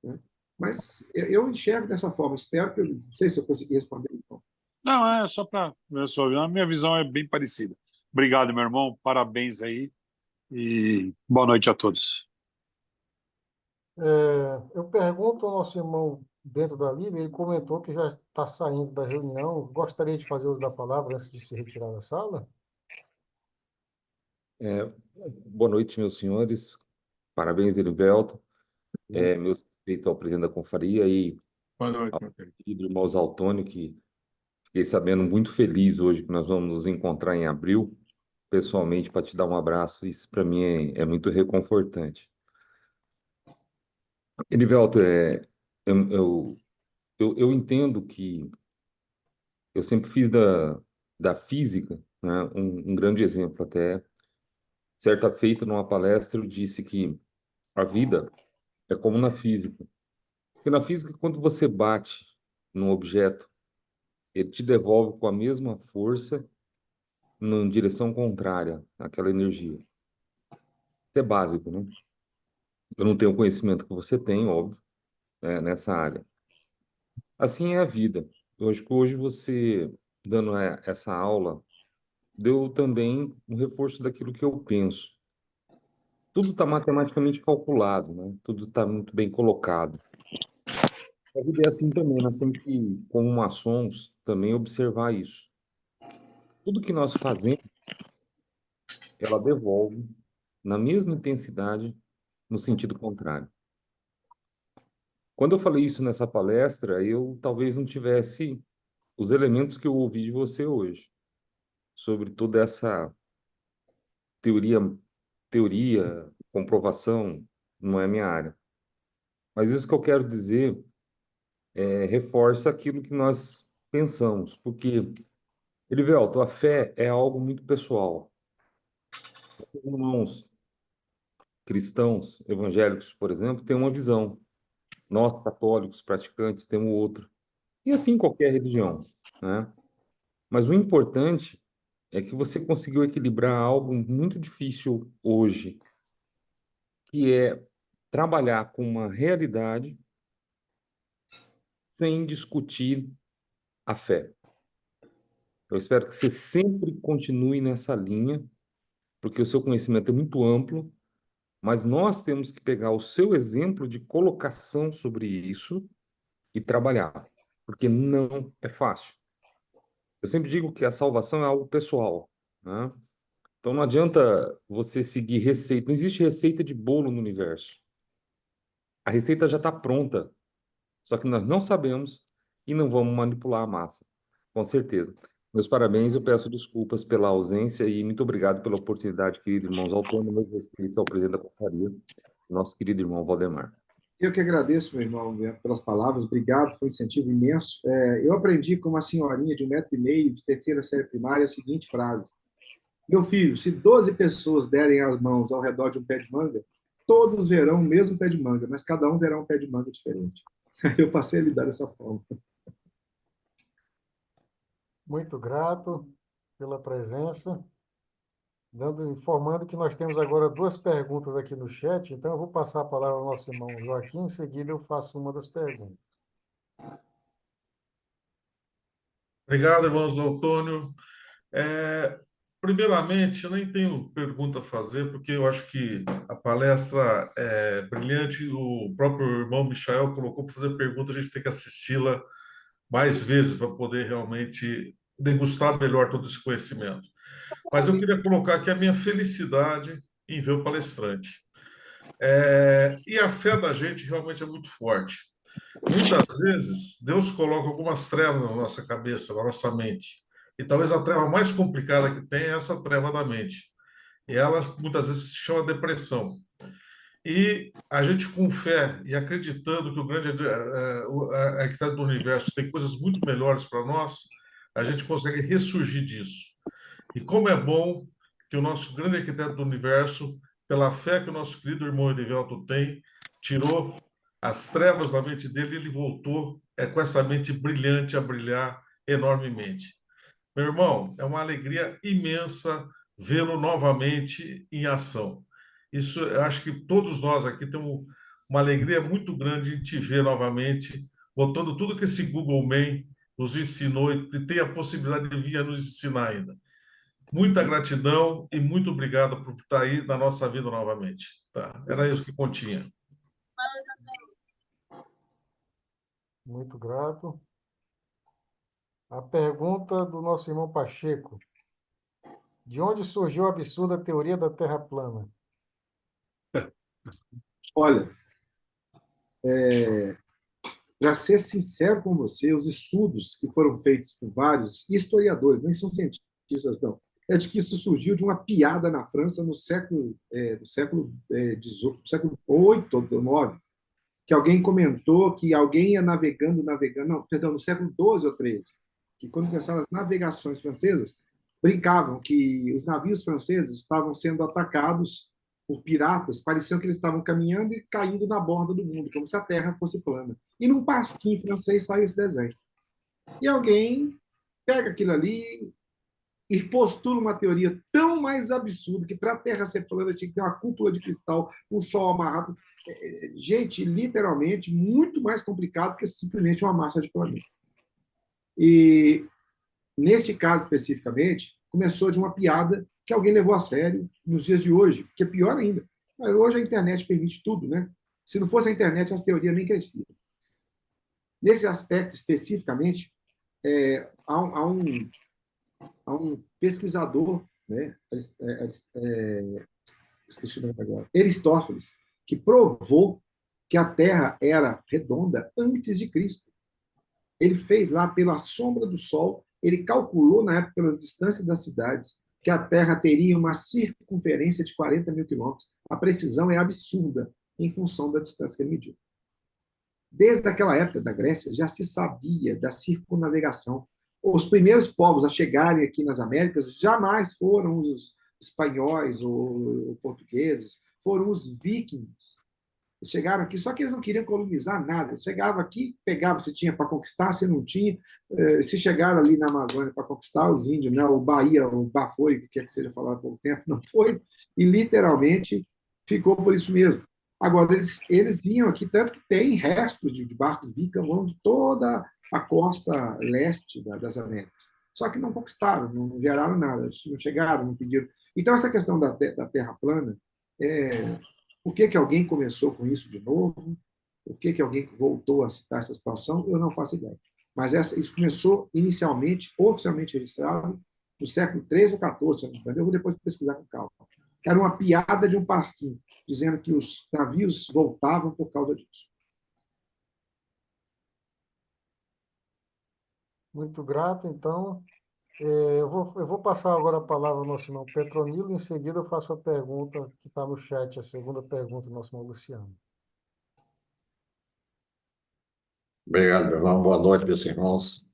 Né? Mas eu enxergo dessa forma. Espero que não sei se eu consegui responder. Então. Não, é só para ver a sua visão. A minha visão é bem parecida. Obrigado, meu irmão. Parabéns aí. E boa noite a todos. Eu pergunto ao nosso irmão dentro da Líbia, ele comentou que já está saindo da reunião. Gostaria de fazer uso da palavra antes de se retirar da sala? Boa noite, meus senhores. Parabéns, Erivelto. Meu respeito ao presidente da confraria e Boa noite, ao meu querido. querido irmão Altônio, que fiquei sabendo muito feliz hoje que nós vamos nos encontrar em abril, pessoalmente, para te dar um abraço. Isso, para mim, é muito reconfortante. Erivelto, eu, eu, eu entendo que eu sempre fiz da física, né, um grande exemplo. Até certa feita, numa palestra, eu disse que a vida é como na física. Porque na física, quando você bate num objeto, ele te devolve com a mesma força em direção contrária àquela energia. Isso é básico, né? Eu não tenho o conhecimento que você tem, óbvio, nessa área. Assim é a vida. Eu acho que hoje você, dando essa aula, deu também um reforço daquilo que eu penso. Tudo está matematicamente calculado, né? Tudo está muito bem colocado. A vida é assim também, nós temos que, como maçons, também observar isso. Tudo que nós fazemos, ela devolve na mesma intensidade no sentido contrário. Quando eu falei isso nessa palestra, eu talvez não tivesse os elementos que eu ouvi de você hoje, sobre toda essa teoria, comprovação, não é minha área. Mas isso que eu quero dizer reforça aquilo que nós pensamos, porque, Elivelto, a fé é algo muito pessoal. Os irmãos cristãos, evangélicos, por exemplo, têm uma visão. Nós, católicos, praticantes, temos outra. E assim qualquer religião, né? Mas o importante é que você conseguiu equilibrar algo muito difícil hoje, que é trabalhar com uma realidade sem discutir a fé. Eu espero que você sempre continue nessa linha, porque o seu conhecimento é muito amplo, mas nós temos que pegar o seu exemplo de colocação sobre isso e trabalhar, porque não é fácil. Eu sempre digo que a salvação é algo pessoal, né? Então não adianta você seguir receita. Não existe receita de bolo no universo. A receita já está pronta, só que nós não sabemos e não vamos manipular a massa, com certeza. Meus parabéns, eu peço desculpas pela ausência e muito obrigado pela oportunidade, querido irmãos autônomos, meus respeitos ao presidente da confraria, nosso querido irmão Valdemar. Eu que agradeço, meu irmão, pelas palavras. Obrigado, foi um incentivo imenso. Eu aprendi com uma senhorinha de 1,5 m, de terceira série primária, a seguinte frase: meu filho, se 12 pessoas derem as mãos ao redor de um pé de manga, todos verão o mesmo pé de manga, mas cada um verá um pé de manga diferente. Eu passei a lidar dessa forma. Muito grato pela presença. Informando que nós temos agora duas perguntas aqui no chat, então eu vou passar a palavra ao nosso irmão Joaquim, em seguida eu faço uma das perguntas. Obrigado, irmãos Antônio. Primeiramente, eu nem tenho pergunta a fazer, porque eu acho que a palestra é brilhante. O próprio irmão Michael colocou para fazer pergunta, a gente tem que assisti-la mais vezes para poder realmente degustar melhor todo esse conhecimento. Mas eu queria colocar aqui a minha felicidade em ver o palestrante. E a fé da gente realmente é muito forte. Muitas vezes, Deus coloca algumas trevas na nossa cabeça, na nossa mente. E talvez a treva mais complicada que tem é essa treva da mente. E ela, muitas vezes, se chama depressão. E a gente, com fé e acreditando que o grande arquiteto do universo tem coisas muito melhores para nós, a gente consegue ressurgir disso. E como é bom que o nosso grande arquiteto do universo, pela fé que o nosso querido irmão Erivelto tem, tirou as trevas da mente dele e ele voltou com essa mente brilhante a brilhar enormemente. Meu irmão, é uma alegria imensa vê-lo novamente em ação. Isso, eu acho que todos nós aqui temos uma alegria muito grande em te ver novamente, botando tudo que esse Google Man nos ensinou e tem a possibilidade de vir a nos ensinar ainda. Muita gratidão e muito obrigado por estar aí na nossa vida novamente. Tá? Era isso que continha. Muito grato. A pergunta do nosso irmão Pacheco. De onde surgiu a absurda teoria da Terra plana? Olha, para ser sincero com você, os estudos que foram feitos por vários historiadores, nem são cientistas, não, é de que isso surgiu de uma piada na França no século século 8 ou 9, que alguém comentou que alguém ia navegando, não, perdão, no século 12 ou 13, que quando começaram as navegações francesas, brincavam que os navios franceses estavam sendo atacados por piratas, pareciam que eles estavam caminhando e caindo na borda do mundo, como se a Terra fosse plana. E num pasquim francês saiu esse desenho. E alguém pega aquilo ali e postula uma teoria tão mais absurda que para a Terra ser plana tinha que ter uma cúpula de cristal, um sol amarrado. Gente, literalmente, muito mais complicado que simplesmente uma massa de planeta. E, neste caso especificamente, começou de uma piada que alguém levou a sério nos dias de hoje, que é pior ainda. Hoje a internet permite tudo, né? Se não fosse a internet, as teorias nem cresciam. Nesse aspecto especificamente, há um pesquisador, né? Esqueci o nome agora, Aristóteles, que provou que a Terra era redonda antes de Cristo. Ele fez lá pela sombra do Sol, ele calculou na época pelas distâncias das cidades que a Terra teria uma circunferência de 40 mil quilômetros. A precisão é absurda em função da distância que ele mediu. Desde aquela época da Grécia já se sabia da circunnavegação. Os primeiros povos a chegarem aqui nas Américas jamais foram os espanhóis ou portugueses, foram os vikings. Eles chegaram aqui, só que eles não queriam colonizar nada. Eles chegavam aqui, pegavam se tinha para conquistar, se não tinha. Se chegaram ali na Amazônia para conquistar os índios, né? O Bahia, o Bafoi, o que quer que seja falado há pouco tempo, não foi, e literalmente ficou por isso mesmo. Agora, eles vinham aqui, tanto que tem restos de barcos vikings ao longo de toda a costa leste das Américas. Só que não conquistaram, não geraram nada, não chegaram, não pediram. Então, essa questão da Terra plana, por que alguém começou com isso de novo? Por que alguém voltou a citar essa situação? Eu não faço ideia. Mas isso começou inicialmente, oficialmente registrado, no século XIII ou XIV, se não me engano. Eu vou depois pesquisar com calma. Era uma piada de um pasquim, dizendo que os navios voltavam por causa disso. Muito grato, então. Eu vou passar agora a palavra ao nosso irmão Petronilo, em seguida eu faço a pergunta que está no chat, a segunda pergunta do nosso irmão Luciano. Obrigado, meu irmão. Boa noite, meus irmãos.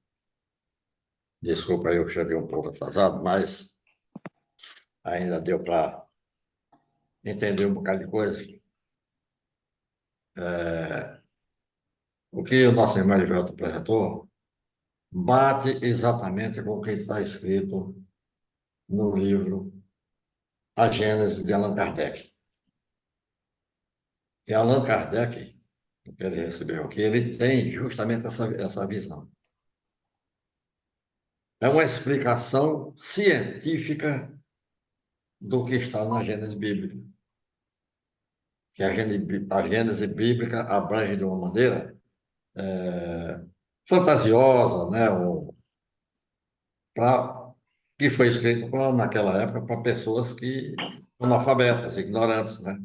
Desculpa, eu cheguei um pouco atrasado, mas ainda deu para entender um bocado de coisa. O que o nosso irmão Elivelto apresentou bate exatamente com o que está escrito no livro A Gênese de Allan Kardec. E Allan Kardec, que ele recebeu aqui, ele tem justamente essa visão. É uma explicação científica do que está na Gênese bíblica. Que a Gênese bíblica abrange de uma maneira fantasiosa, né? Que foi escrito naquela época para pessoas analfabetas, ignorantes, né?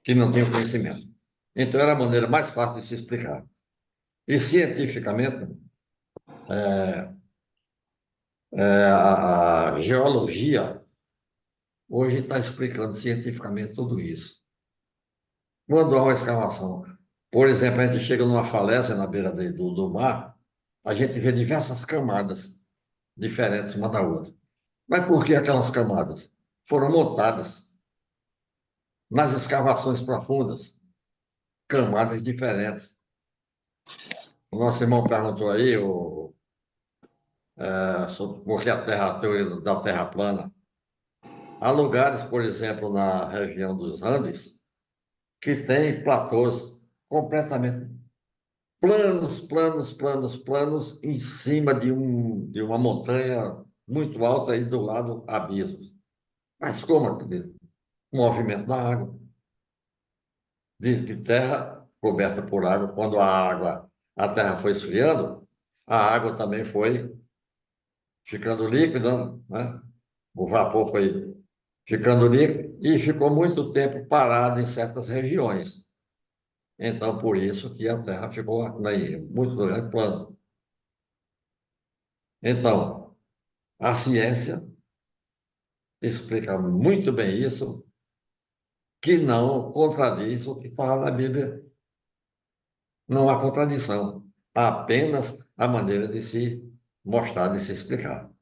Que não tinham conhecimento. Então, era a maneira mais fácil de se explicar. E, cientificamente, a geologia hoje está explicando cientificamente tudo isso. Quando há uma escavação, por exemplo, a gente chega numa falésia na beira do mar, a gente vê diversas camadas diferentes uma da outra. Mas por que aquelas camadas? Foram montadas nas escavações profundas, camadas diferentes. O nosso irmão perguntou aí sobre por que a teoria da Terra plana. Há lugares, por exemplo, na região dos Andes, que tem platôs completamente planos, planos, planos, planos, em cima de uma montanha muito alta e do lado abismos. Mas como, acredito? O movimento da água. Diz que terra coberta por água, quando a terra foi esfriando, a água também foi ficando líquida, né? O vapor foi ficando líquido e ficou muito tempo parado em certas regiões. Então, por isso que a Terra ficou muito lugar plano. Então, a ciência explica muito bem isso, que não contradiz o que fala na Bíblia. Não há contradição, há apenas a maneira de se mostrar, de se explicar.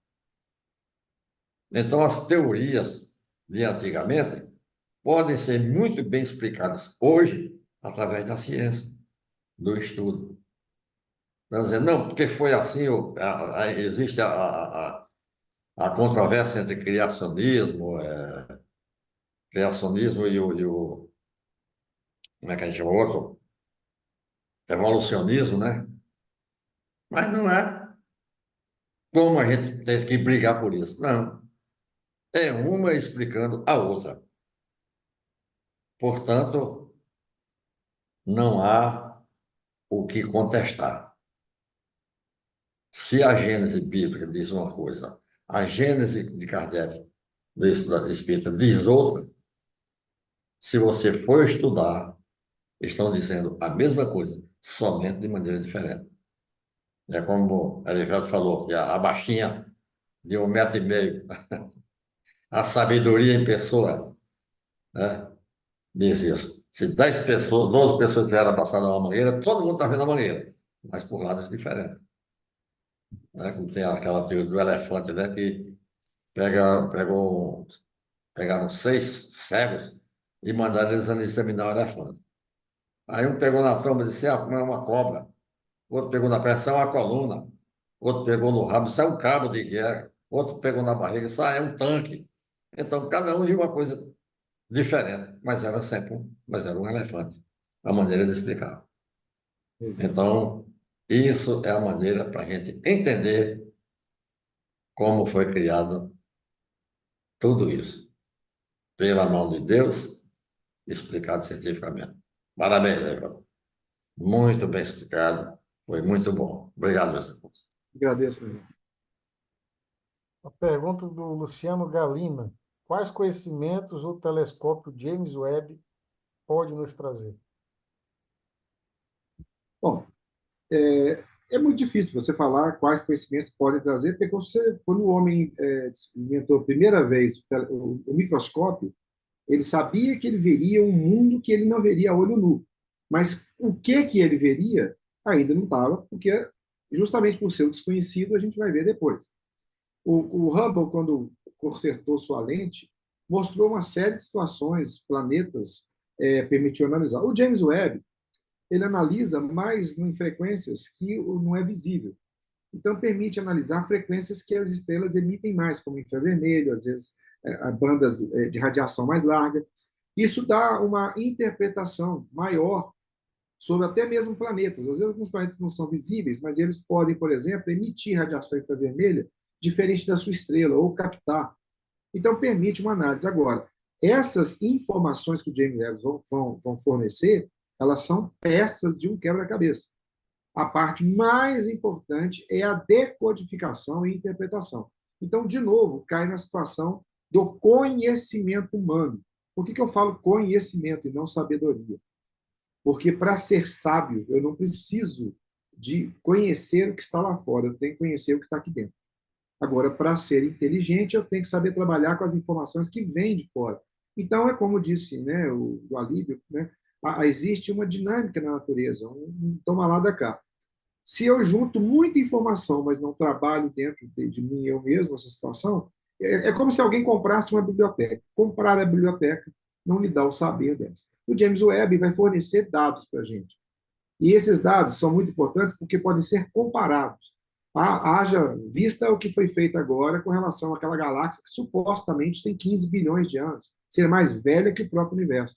Então, as teorias de antigamente podem ser muito bem explicadas hoje através da ciência, do estudo. Não dizer, não, porque foi assim, existe a controvérsia entre criacionismo como é que a gente chama o outro? Evolucionismo, né? Mas não é como a gente tem que brigar por isso. Não. É uma explicando a outra. Portanto, não há o que contestar. Se a Gênese bíblica diz uma coisa, a Gênese de Kardec, do Estudo Espírita, diz outra, se você for estudar, estão dizendo a mesma coisa, somente de maneira diferente. É como a Elivelto falou, que a baixinha de 1,5 m, a sabedoria em pessoa, né? Diz isso. Se 10 pessoas, 12 pessoas tiverem abraçado a uma mangueira, todo mundo está vendo a mangueira, mas por lados diferentes. Né? Como tem aquela teoria do elefante, né? Que pegaram 6 cegos e mandaram eles examinar o elefante. Aí um pegou na tromba e disse, é uma cobra. Outro pegou na perna, isso é uma coluna. Outro pegou no rabo, isso é um cabo de guerra. Outro pegou na barriga, isso é um tanque. Então, cada um viu uma coisa diferente, mas era um elefante. A maneira de explicar. Então, isso é a maneira para a gente entender como foi criado tudo isso. Pela mão de Deus, explicado cientificamente. Parabéns, Everton. Muito bem explicado. Foi muito bom. Obrigado, meus irmãos. Agradeço, meu irmão. A pergunta do Luciano Galina. Quais conhecimentos o telescópio James Webb pode nos trazer? Bom, é muito difícil você falar quais conhecimentos podem trazer, porque quando o homem inventou a primeira vez o microscópio, ele sabia que ele veria um mundo que ele não veria a olho nu. Mas o que ele veria ainda não estava, porque justamente por ser o desconhecido, a gente vai ver depois. O Hubble, quando consertou sua lente, mostrou uma série de situações, planetas, permitiu analisar. O James Webb, ele analisa mais em frequências que não é visível. Então, permite analisar frequências que as estrelas emitem mais, como infravermelho, às vezes bandas de radiação mais larga. Isso dá uma interpretação maior sobre até mesmo planetas. Às vezes, alguns planetas não são visíveis, mas eles podem, por exemplo, emitir radiação infravermelha diferente da sua estrela, ou captar. Então, permite uma análise. Agora, essas informações que o James Webb vão fornecer, elas são peças de um quebra-cabeça. A parte mais importante é a decodificação e interpretação. Então, de novo, cai na situação do conhecimento humano. Por que eu falo conhecimento e não sabedoria? Porque para ser sábio, eu não preciso de conhecer o que está lá fora, eu tenho que conhecer o que está aqui dentro. Agora, para ser inteligente, eu tenho que saber trabalhar com as informações que vêm de fora. Então, é como disse, né, o Alípio, né, existe uma dinâmica na natureza, um toma lá da cá. Se eu junto muita informação, mas não trabalho dentro de mim, eu mesmo, essa situação, é como se alguém comprasse uma biblioteca. Comprar a biblioteca não lhe dá o saber dessa. O James Webb vai fornecer dados para a gente. E esses dados são muito importantes porque podem ser comparados. Haja vista o que foi feito agora com relação àquela galáxia que supostamente tem 15 bilhões de anos, ser mais velha que o próprio universo.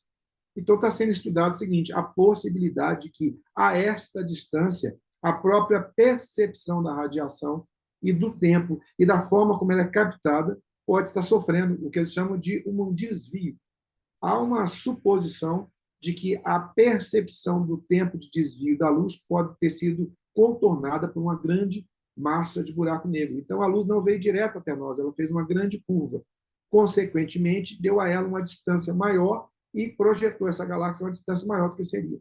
Então está sendo estudado o seguinte, a possibilidade de que, a esta distância, a própria percepção da radiação e do tempo e da forma como ela é captada pode estar sofrendo o que eles chamam de um desvio. Há uma suposição de que a percepção do tempo de desvio da luz pode ter sido contornada por uma grande massa de buraco negro. Então, a luz não veio direto até nós, ela fez uma grande curva. Consequentemente, deu a ela uma distância maior e projetou essa galáxia a uma distância maior do que seria.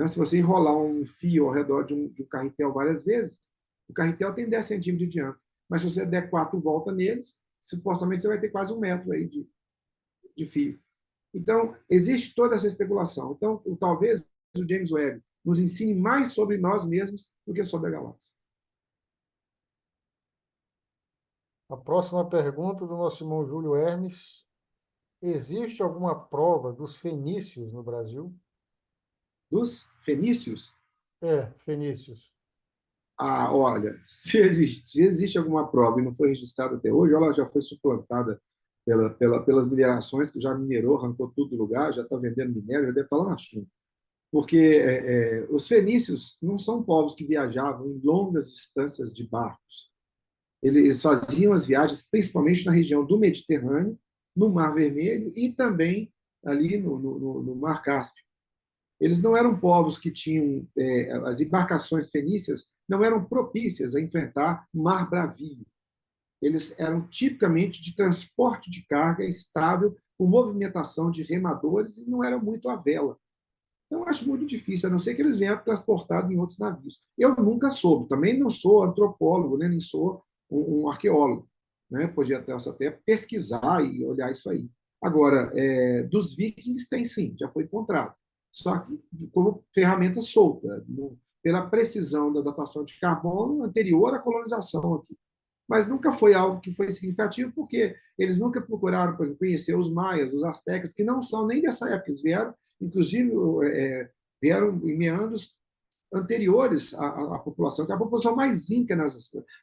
Se você enrolar um fio ao redor de um carretel várias vezes, o carretel tem 10 centímetros de diâmetro. Mas se você der 4 voltas neles, supostamente você vai ter quase 1 metro aí de fio. Então, existe toda essa especulação. Então, talvez o James Webb nos ensine mais sobre nós mesmos do que sobre a galáxia. A próxima pergunta do nosso irmão Júlio Hermes. Existe alguma prova dos fenícios no Brasil? Dos fenícios? Fenícios. Olha, se existe alguma prova e não foi registrada até hoje, ela já foi suplantada pelas minerações, que já minerou, arrancou tudo do lugar, já está vendendo minério, já deve estar lá na China. Porque os fenícios não são povos que viajavam em longas distâncias de barcos. Eles faziam as viagens principalmente na região do Mediterrâneo, no Mar Vermelho e também ali no Mar Cáspio. Eles não eram povos que tinham... as embarcações fenícias não eram propícias a enfrentar mar bravio. Eles eram tipicamente de transporte de carga estável, com movimentação de remadores, e não eram muito à vela. Então, acho muito difícil, a não ser que eles venham transportados em outros navios. Eu nunca soube, também não sou antropólogo, né, nem sou um arqueólogo. Né? Podia até pesquisar e olhar isso aí. Agora, dos vikings tem sim, já foi encontrado. Só que como ferramenta solta, pela precisão da datação de carbono anterior à colonização aqui. Mas nunca foi algo que foi significativo, porque eles nunca procuraram, por exemplo, conhecer os maias, os astecas, que não são nem dessa época, eles vieram, inclusive, vieram em meandros anteriores à população, que é a população mais inca,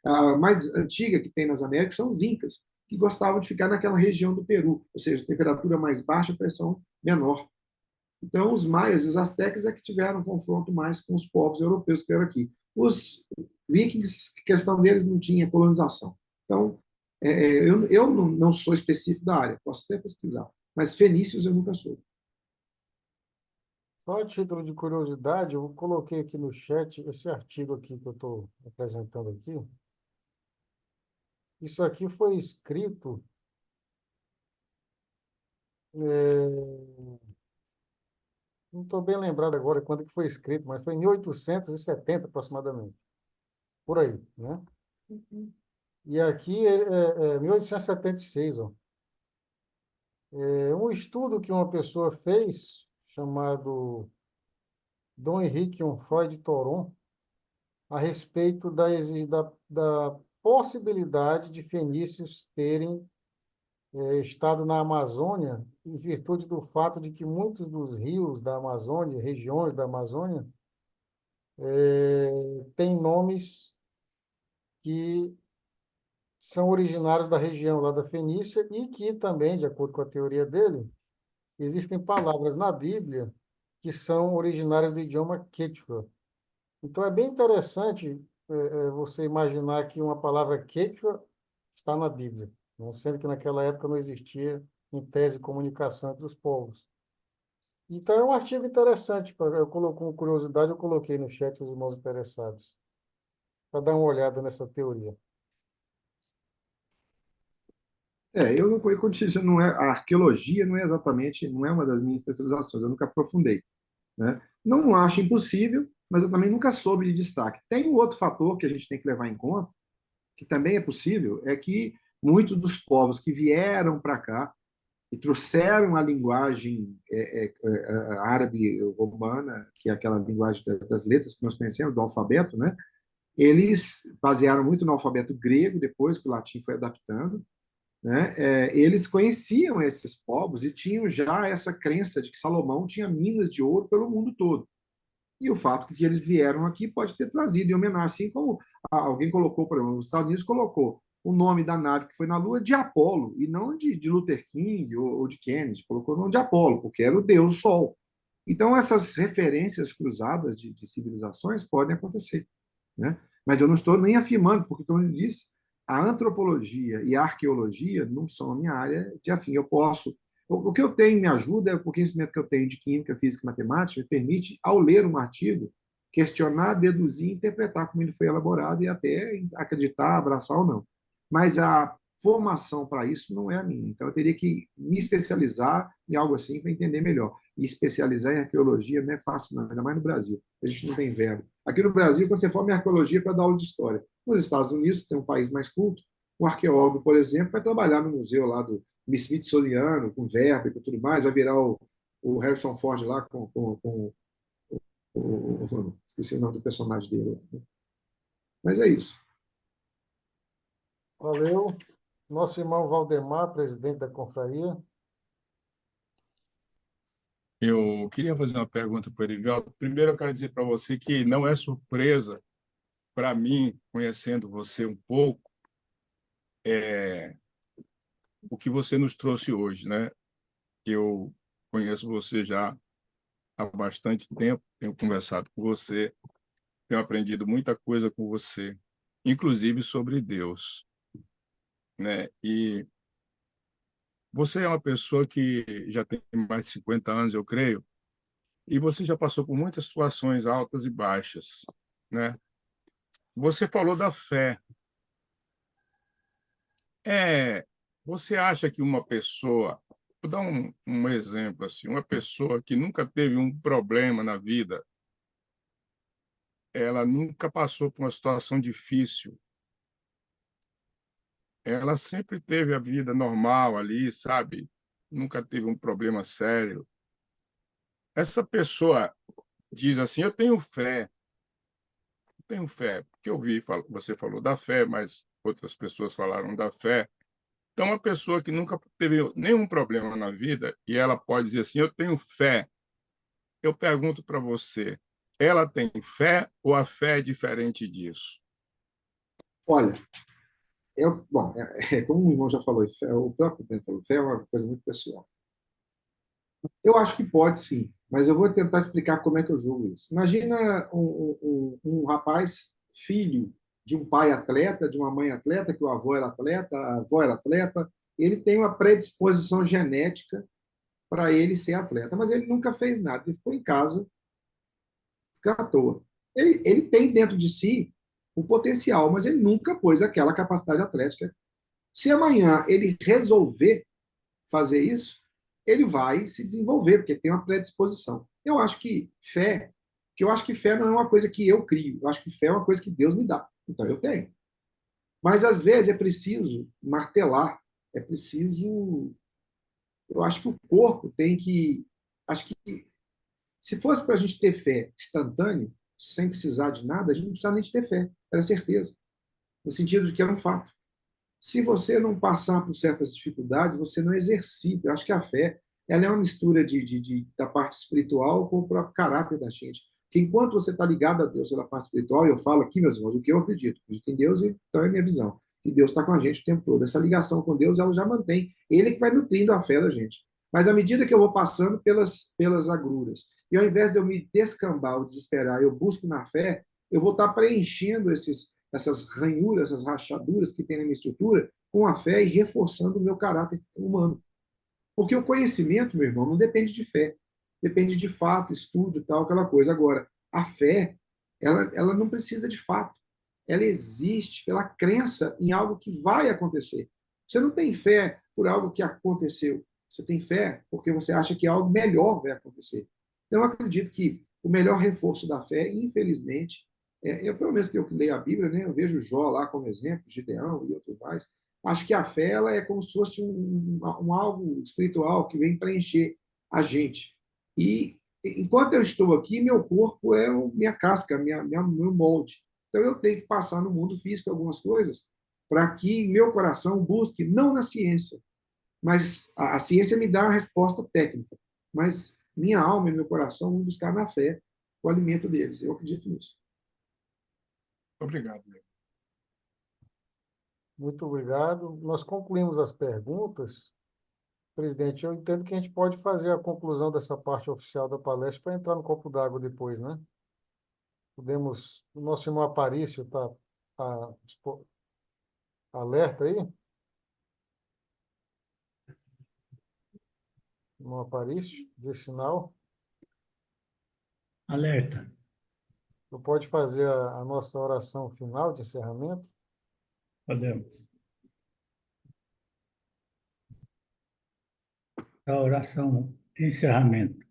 a mais antiga que tem nas Américas são os incas, que gostavam de ficar naquela região do Peru, ou seja, temperatura mais baixa, pressão menor. Então, os maias e os astecas é que tiveram um confronto mais com os povos europeus que vieram aqui. Os vikings, a questão deles não tinha colonização. Então, eu não sou específico da área, posso até pesquisar, mas fenícios eu nunca soube. Só a título de curiosidade, eu coloquei aqui no chat esse artigo aqui que eu estou apresentando aqui. Isso aqui foi escrito não estou bem lembrado agora quando que foi escrito, mas foi em 1870 aproximadamente. Por aí, né? E aqui é 1876, ó. Um estudo que uma pessoa fez, chamado Dom Henrique Onfroy de Thoron, a respeito da possibilidade de fenícios terem estado na Amazônia, em virtude do fato de que muitos dos rios da Amazônia, regiões da Amazônia, têm nomes que são originários da região lá da Fenícia e que também, de acordo com a teoria dele, existem palavras na Bíblia que são originárias do idioma Quechua. Então, é bem interessante você imaginar que uma palavra Quechua está na Bíblia, né? Sendo que naquela época não existia, em tese, comunicação entre os povos. Então, é um artigo interessante. Eu coloquei, com curiosidade, eu coloquei no chat os irmãos interessados, para dar uma olhada nessa teoria. Eu não, como eu disse, não é, a arqueologia não é exatamente, não é uma das minhas especializações, eu nunca aprofundei, né? Não acho impossível, mas eu também nunca soube de destaque. Tem um outro fator que a gente tem que levar em conta, que também é possível, é que muitos dos povos que vieram para cá e trouxeram a linguagem árabe romana, que é aquela linguagem das letras que nós conhecemos, do alfabeto, né? Eles basearam muito no alfabeto grego, depois que o latim foi adaptando, né? Eles conheciam esses povos e tinham já essa crença de que Salomão tinha minas de ouro pelo mundo todo. E o fato que eles vieram aqui pode ter trazido em homenagem, assim como alguém colocou, por exemplo, os Estados Unidos colocou o nome da nave que foi na Lua de Apolo, e não de Luther King ou de Kennedy, colocou o nome de Apolo, porque era o deus Sol. Então, essas referências cruzadas de civilizações podem acontecer, né? Mas eu não estou nem afirmando, porque, como eu disse, a antropologia e a arqueologia não são a minha área de afim. Eu posso. O que eu tenho me ajuda, o conhecimento que eu tenho de química, física e matemática me permite, ao ler um artigo, questionar, deduzir, interpretar como ele foi elaborado e até acreditar, abraçar ou não. Mas a formação para isso não é a minha. Então, eu teria que me especializar em algo assim para entender melhor. E especializar em arqueologia não é fácil, não, ainda mais no Brasil. A gente não tem verbo. Aqui no Brasil, quando você forma em arqueologia para dar aula de história. Nos Estados Unidos, tem um país mais culto, um arqueólogo, por exemplo, vai trabalhar no museu lá do Smithsoniano, com verbo e tudo mais, vai virar o Harrison Ford lá esqueci o nome do personagem dele. Mas é isso. Valeu. Nosso irmão Valdemar, presidente da confraria. Eu queria fazer uma pergunta para o Erivelto. Primeiro, eu quero dizer para você que não é surpresa para mim, conhecendo você um pouco, o que você nos trouxe hoje, né? Eu conheço você já há bastante tempo, tenho conversado com você, tenho aprendido muita coisa com você, inclusive sobre Deus, né? E você é uma pessoa que já tem mais de 50 anos, eu creio, e você já passou por muitas situações altas e baixas, né? Você falou da fé. Você acha que uma pessoa, vou dar um exemplo assim, uma pessoa que nunca teve um problema na vida, ela nunca passou por uma situação difícil, ela sempre teve a vida normal ali, sabe? Nunca teve um problema sério. Essa pessoa diz assim: eu tenho fé, porque eu vi, você falou da fé, mas outras pessoas falaram da fé. Então, uma pessoa que nunca teve nenhum problema na vida e ela pode dizer assim: eu tenho fé. Eu pergunto para você, ela tem fé ou a fé é diferente disso? Olha, bom, como o irmão já falou, o próprio Pedro falou, fé é uma coisa muito pessoal. Eu acho que pode sim, mas eu vou tentar explicar como é que eu julgo isso. Imagina um rapaz, filho de um pai atleta, de uma mãe atleta, que o avô era atleta, a avó era atleta, ele tem uma predisposição genética para ele ser atleta, mas ele nunca fez nada, ele ficou em casa, fica à toa. Ele tem dentro de si o potencial, mas ele nunca pôs aquela capacidade atlética. Se amanhã ele resolver fazer isso, ele vai se desenvolver, porque tem uma predisposição. Eu acho que fé não é uma coisa que eu crio, eu acho que fé é uma coisa que Deus me dá. Então eu tenho. Mas às vezes é preciso martelar, é preciso. Eu acho que o corpo tem que. Acho que se fosse para a gente ter fé instantâneo, sem precisar de nada, a gente não precisava nem de ter fé, era certeza. No sentido de que era um fato. Se você não passar por certas dificuldades, você não exercita. Eu acho que a fé ela é uma mistura da parte espiritual com o próprio caráter da gente. que enquanto você está ligado a Deus pela parte espiritual, eu falo aqui, meus irmãos, o que eu acredito. Acredito em Deus, então é minha visão. Que Deus está com a gente o tempo todo. Essa ligação com Deus, ela já mantém. Ele que vai nutrindo a fé da gente. Mas à medida que eu vou passando pelas agruras, e ao invés de eu me descambar ou desesperar, eu busco na fé, eu vou estar preenchendo essas ranhuras, essas rachaduras que tem na minha estrutura com a fé e reforçando o meu caráter humano. Porque o conhecimento, meu irmão, não depende de fé. Depende de fato, estudo e tal, aquela coisa. Agora, a fé, ela não precisa de fato. Ela existe pela crença em algo que vai acontecer. Você não tem fé por algo que aconteceu. Você tem fé porque você acha que algo melhor vai acontecer. Então, eu acredito que o melhor reforço da fé, infelizmente, pelo menos que eu leio a Bíblia, né, eu vejo Jó lá como exemplo, Gideão e outros mais. Acho que a fé ela é como se fosse um algo espiritual que vem preencher a gente. E enquanto eu estou aqui, meu corpo é minha casca, meu molde. Então eu tenho que passar no mundo físico algumas coisas para que meu coração busque, não na ciência, mas a ciência me dá a resposta técnica, mas minha alma e meu coração vão buscar na fé o alimento deles. Eu acredito nisso. Obrigado. Muito obrigado. Nós concluímos as perguntas. Presidente, eu entendo que a gente pode fazer a conclusão dessa parte oficial da palestra para entrar no copo d'água depois, né? Podemos. O nosso irmão Aparício está alerta aí? Irmão Aparício, de sinal. Alerta. Você pode fazer a nossa oração final de encerramento? Podemos. A oração de encerramento.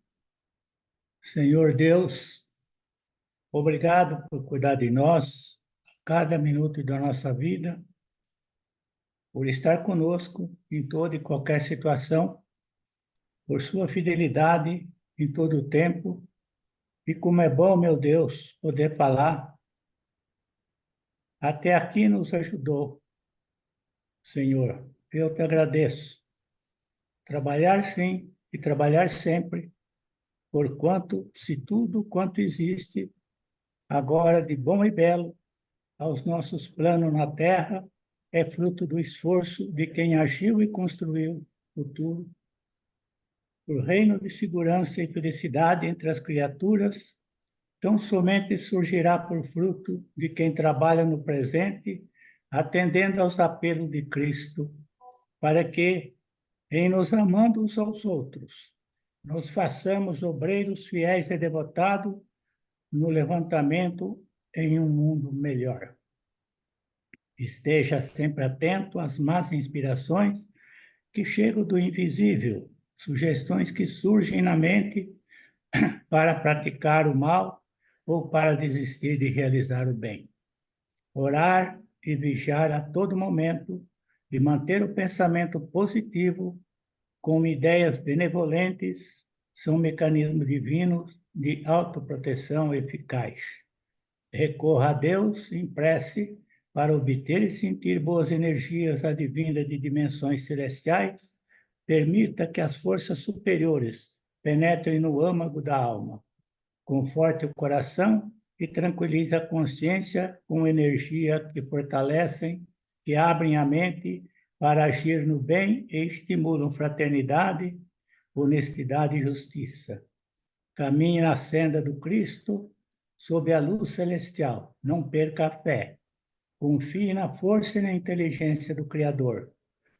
Senhor Deus, obrigado por cuidar de nós a cada minuto da nossa vida, por estar conosco em toda e qualquer situação, por sua fidelidade em todo o tempo. E como é bom, meu Deus, poder falar. Até aqui nos ajudou, Senhor. Eu te agradeço. Trabalhar sim e trabalhar sempre, porquanto, se tudo quanto existe, agora de bom e belo, aos nossos planos na terra, é fruto do esforço de quem agiu e construiu o futuro. O reino de segurança e felicidade entre as criaturas tão somente surgirá por fruto de quem trabalha no presente, atendendo aos apelos de Cristo, para que, em nos amando uns aos outros, nos façamos obreiros fiéis e devotados no levantamento em um mundo melhor. Esteja sempre atento às más inspirações que chegam do invisível, sugestões que surgem na mente para praticar o mal ou para desistir de realizar o bem. Orar e vigiar a todo momento e manter o pensamento positivo com ideias benevolentes são mecanismos divinos de autoproteção eficaz. Recorra a Deus em prece para obter e sentir boas energias advindas de dimensões celestiais. Permita que as forças superiores penetrem no âmago da alma, conforte o coração e tranquilize a consciência com energia que fortalecem, que abrem a mente para agir no bem e estimulam fraternidade, honestidade e justiça. Caminhe na senda do Cristo sob a luz celestial. Não perca a fé. Confie na força e na inteligência do Criador,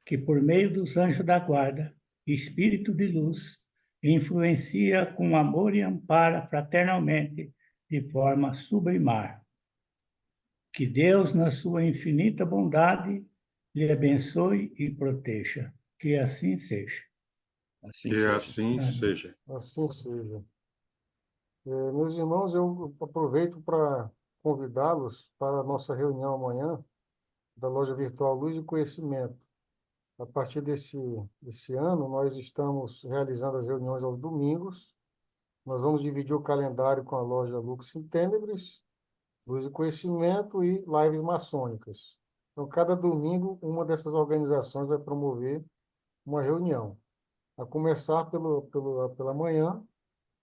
que por meio dos anjos da guarda, espírito de luz, influencia com amor e ampara fraternalmente de forma sublimar. Que Deus, na sua infinita bondade, lhe abençoe e proteja. Que assim seja. Que assim seja. Assim seja. Meus irmãos, eu aproveito para convidá-los para a nossa reunião amanhã da loja virtual Luz e Conhecimento. A partir desse ano, nós estamos realizando as reuniões aos domingos. Nós vamos dividir o calendário com a loja Lux in Tenebris, Luz e Conhecimento e lives maçônicas. Então, cada domingo, uma dessas organizações vai promover uma reunião. A começar pela manhã,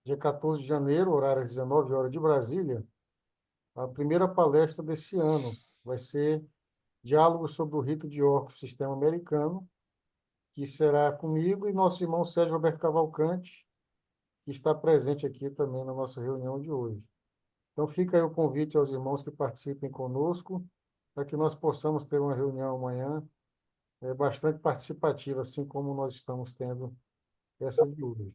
dia 14 de janeiro, horário às 19 horas de Brasília, a primeira palestra desse ano. Vai ser Diálogo sobre o Rito de Orcus, Sistema Americano, que será comigo e nosso irmão Sérgio Roberto Cavalcante, que está presente aqui também na nossa reunião de hoje. Então, fica aí o convite aos irmãos que participem conosco, para que nós possamos ter uma reunião amanhã bastante participativa, assim como nós estamos tendo essa de hoje.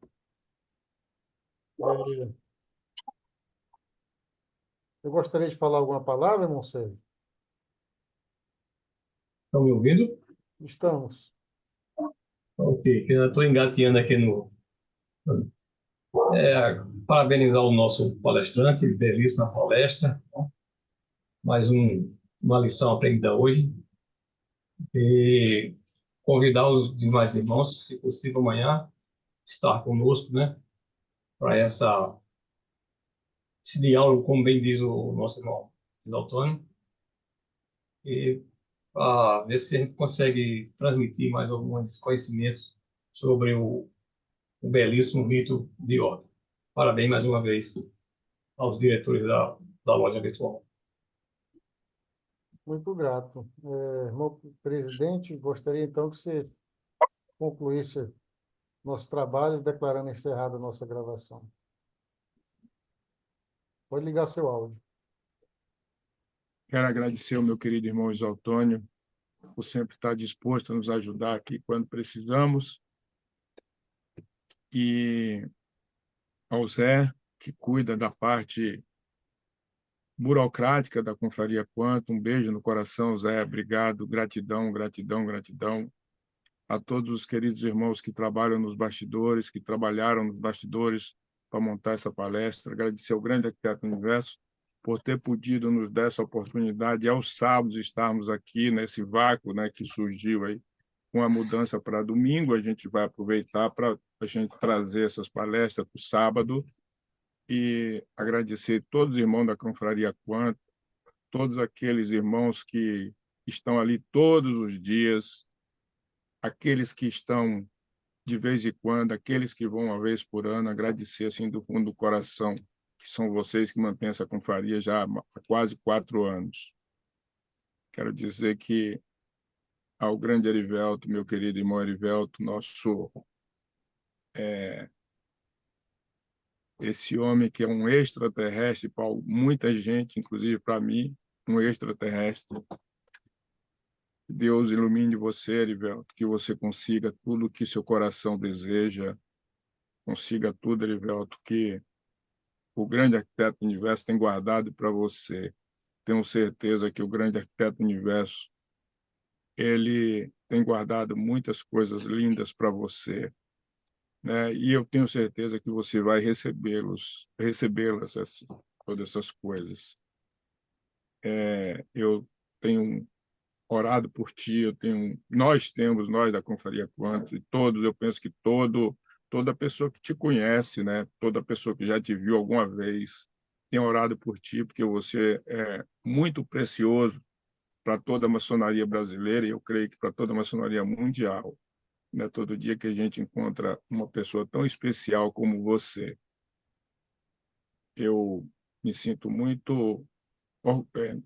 Eu gostaria de falar alguma palavra, irmão Sérgio? Estão me ouvindo? Estamos. Ok, eu estou engateando aqui no. Parabenizar o nosso palestrante, belíssima palestra, mais uma lição aprendida hoje. E convidar os demais irmãos, se possível, amanhã, estar conosco, né? Para esse diálogo, como bem diz o nosso irmão Isaltônio, e ver se a gente consegue transmitir mais alguns conhecimentos sobre o belíssimo rito de ordem. Parabéns mais uma vez aos diretores da loja virtual. Muito grato. Irmão presidente, gostaria então que você concluísse nosso trabalho, declarando encerrada a nossa gravação. Pode ligar seu áudio. Quero agradecer ao meu querido irmão Isaltônio por sempre estar disposto a nos ajudar aqui quando precisamos, e ao Zé, que cuida da parte burocrática da Confraria Quanto. Um beijo no coração, Zé. Obrigado, gratidão, gratidão, gratidão. A todos os queridos irmãos que trabalham nos bastidores, que trabalharam nos bastidores para montar essa palestra. Agradecer ao grande arquiteto do universo por ter podido nos dar essa oportunidade, e aos sábados estarmos aqui nesse vácuo, né, que surgiu aí com a mudança para domingo. A gente vai aproveitar para a gente trazer essas palestras para o sábado, e agradecer todos os irmãos da Confraria Quanto, todos aqueles irmãos que estão ali todos os dias, aqueles que estão de vez em quando, aqueles que vão uma vez por ano. Agradecer assim do fundo do coração, que são vocês que mantêm essa confraria já há quase 4 anos. Quero dizer que ao grande Erivelto, meu querido irmão Erivelto, nosso esse homem que é um extraterrestre para muita gente, inclusive para mim, um extraterrestre. Deus ilumine você, Erivelto, que você consiga tudo o que seu coração deseja, consiga tudo, Erivelto, que o grande arquiteto do universo tem guardado para você. Tenho certeza que o grande arquiteto do universo, ele tem guardado muitas coisas lindas para você, né? E eu tenho certeza que você vai recebê-las, todas essas coisas. Eu tenho orado por ti, nós da Confraria Quanto, e todos, eu penso que toda pessoa que te conhece, né, toda pessoa que já te viu alguma vez, tem orado por ti, porque você é muito precioso para toda a maçonaria brasileira, e eu creio que para toda a maçonaria mundial. Não é todo dia que a gente encontra uma pessoa tão especial como você. Eu me sinto muito,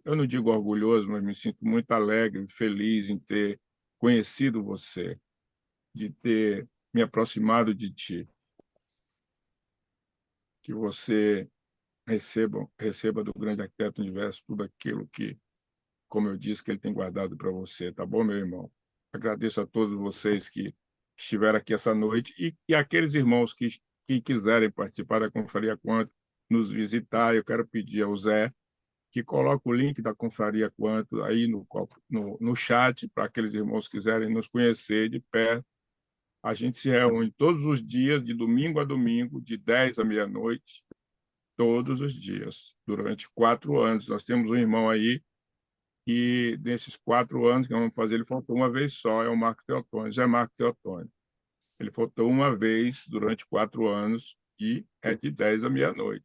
eu não digo orgulhoso, mas me sinto muito alegre, feliz em ter conhecido você, de ter me aproximado de ti. Que você receba do grande arquiteto do universo tudo aquilo que, como eu disse, que ele tem guardado para você, tá bom, meu irmão? Agradeço a todos vocês que estiveram aqui essa noite, e aqueles irmãos que quiserem participar da Confraria Quanto, nos visitar. Eu quero pedir ao Zé que coloque o link da Confraria Quanto aí no chat, para aqueles irmãos que quiserem nos conhecer de perto. A gente se reúne todos os dias, de domingo a domingo, de 10 à meia-noite, todos os dias, durante 4 anos. Nós temos um irmão aí que, desses 4 anos que vamos fazer, ele faltou uma vez só, é o Marco Teotônio, Zé Marco Teotônio. Ele faltou uma vez durante 4 anos, e é de 10 à meia-noite.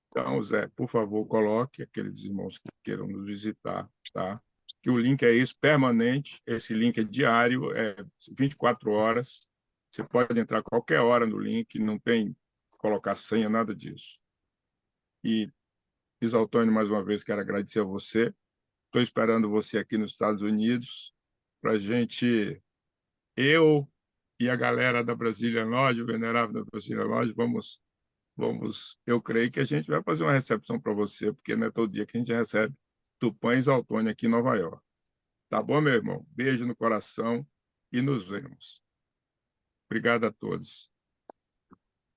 Então, Zé, por favor, coloque aqueles irmãos que queiram nos visitar, tá? Que o link é esse, permanente, esse link é diário, é 24 horas. Você pode entrar a qualquer hora no link, não tem colocar senha, nada disso. E, Isaltônio, mais uma vez, quero agradecer a você. Estou esperando você aqui nos Estados Unidos para a gente, eu e a galera da Brasília Lodge, o venerável da Brasília Lodge, eu creio que a gente vai fazer uma recepção para você, porque não é todo dia que a gente recebe Tupã e Isaltônio aqui em Nova York. Tá bom, meu irmão? Beijo no coração e nos vemos. Obrigado a todos.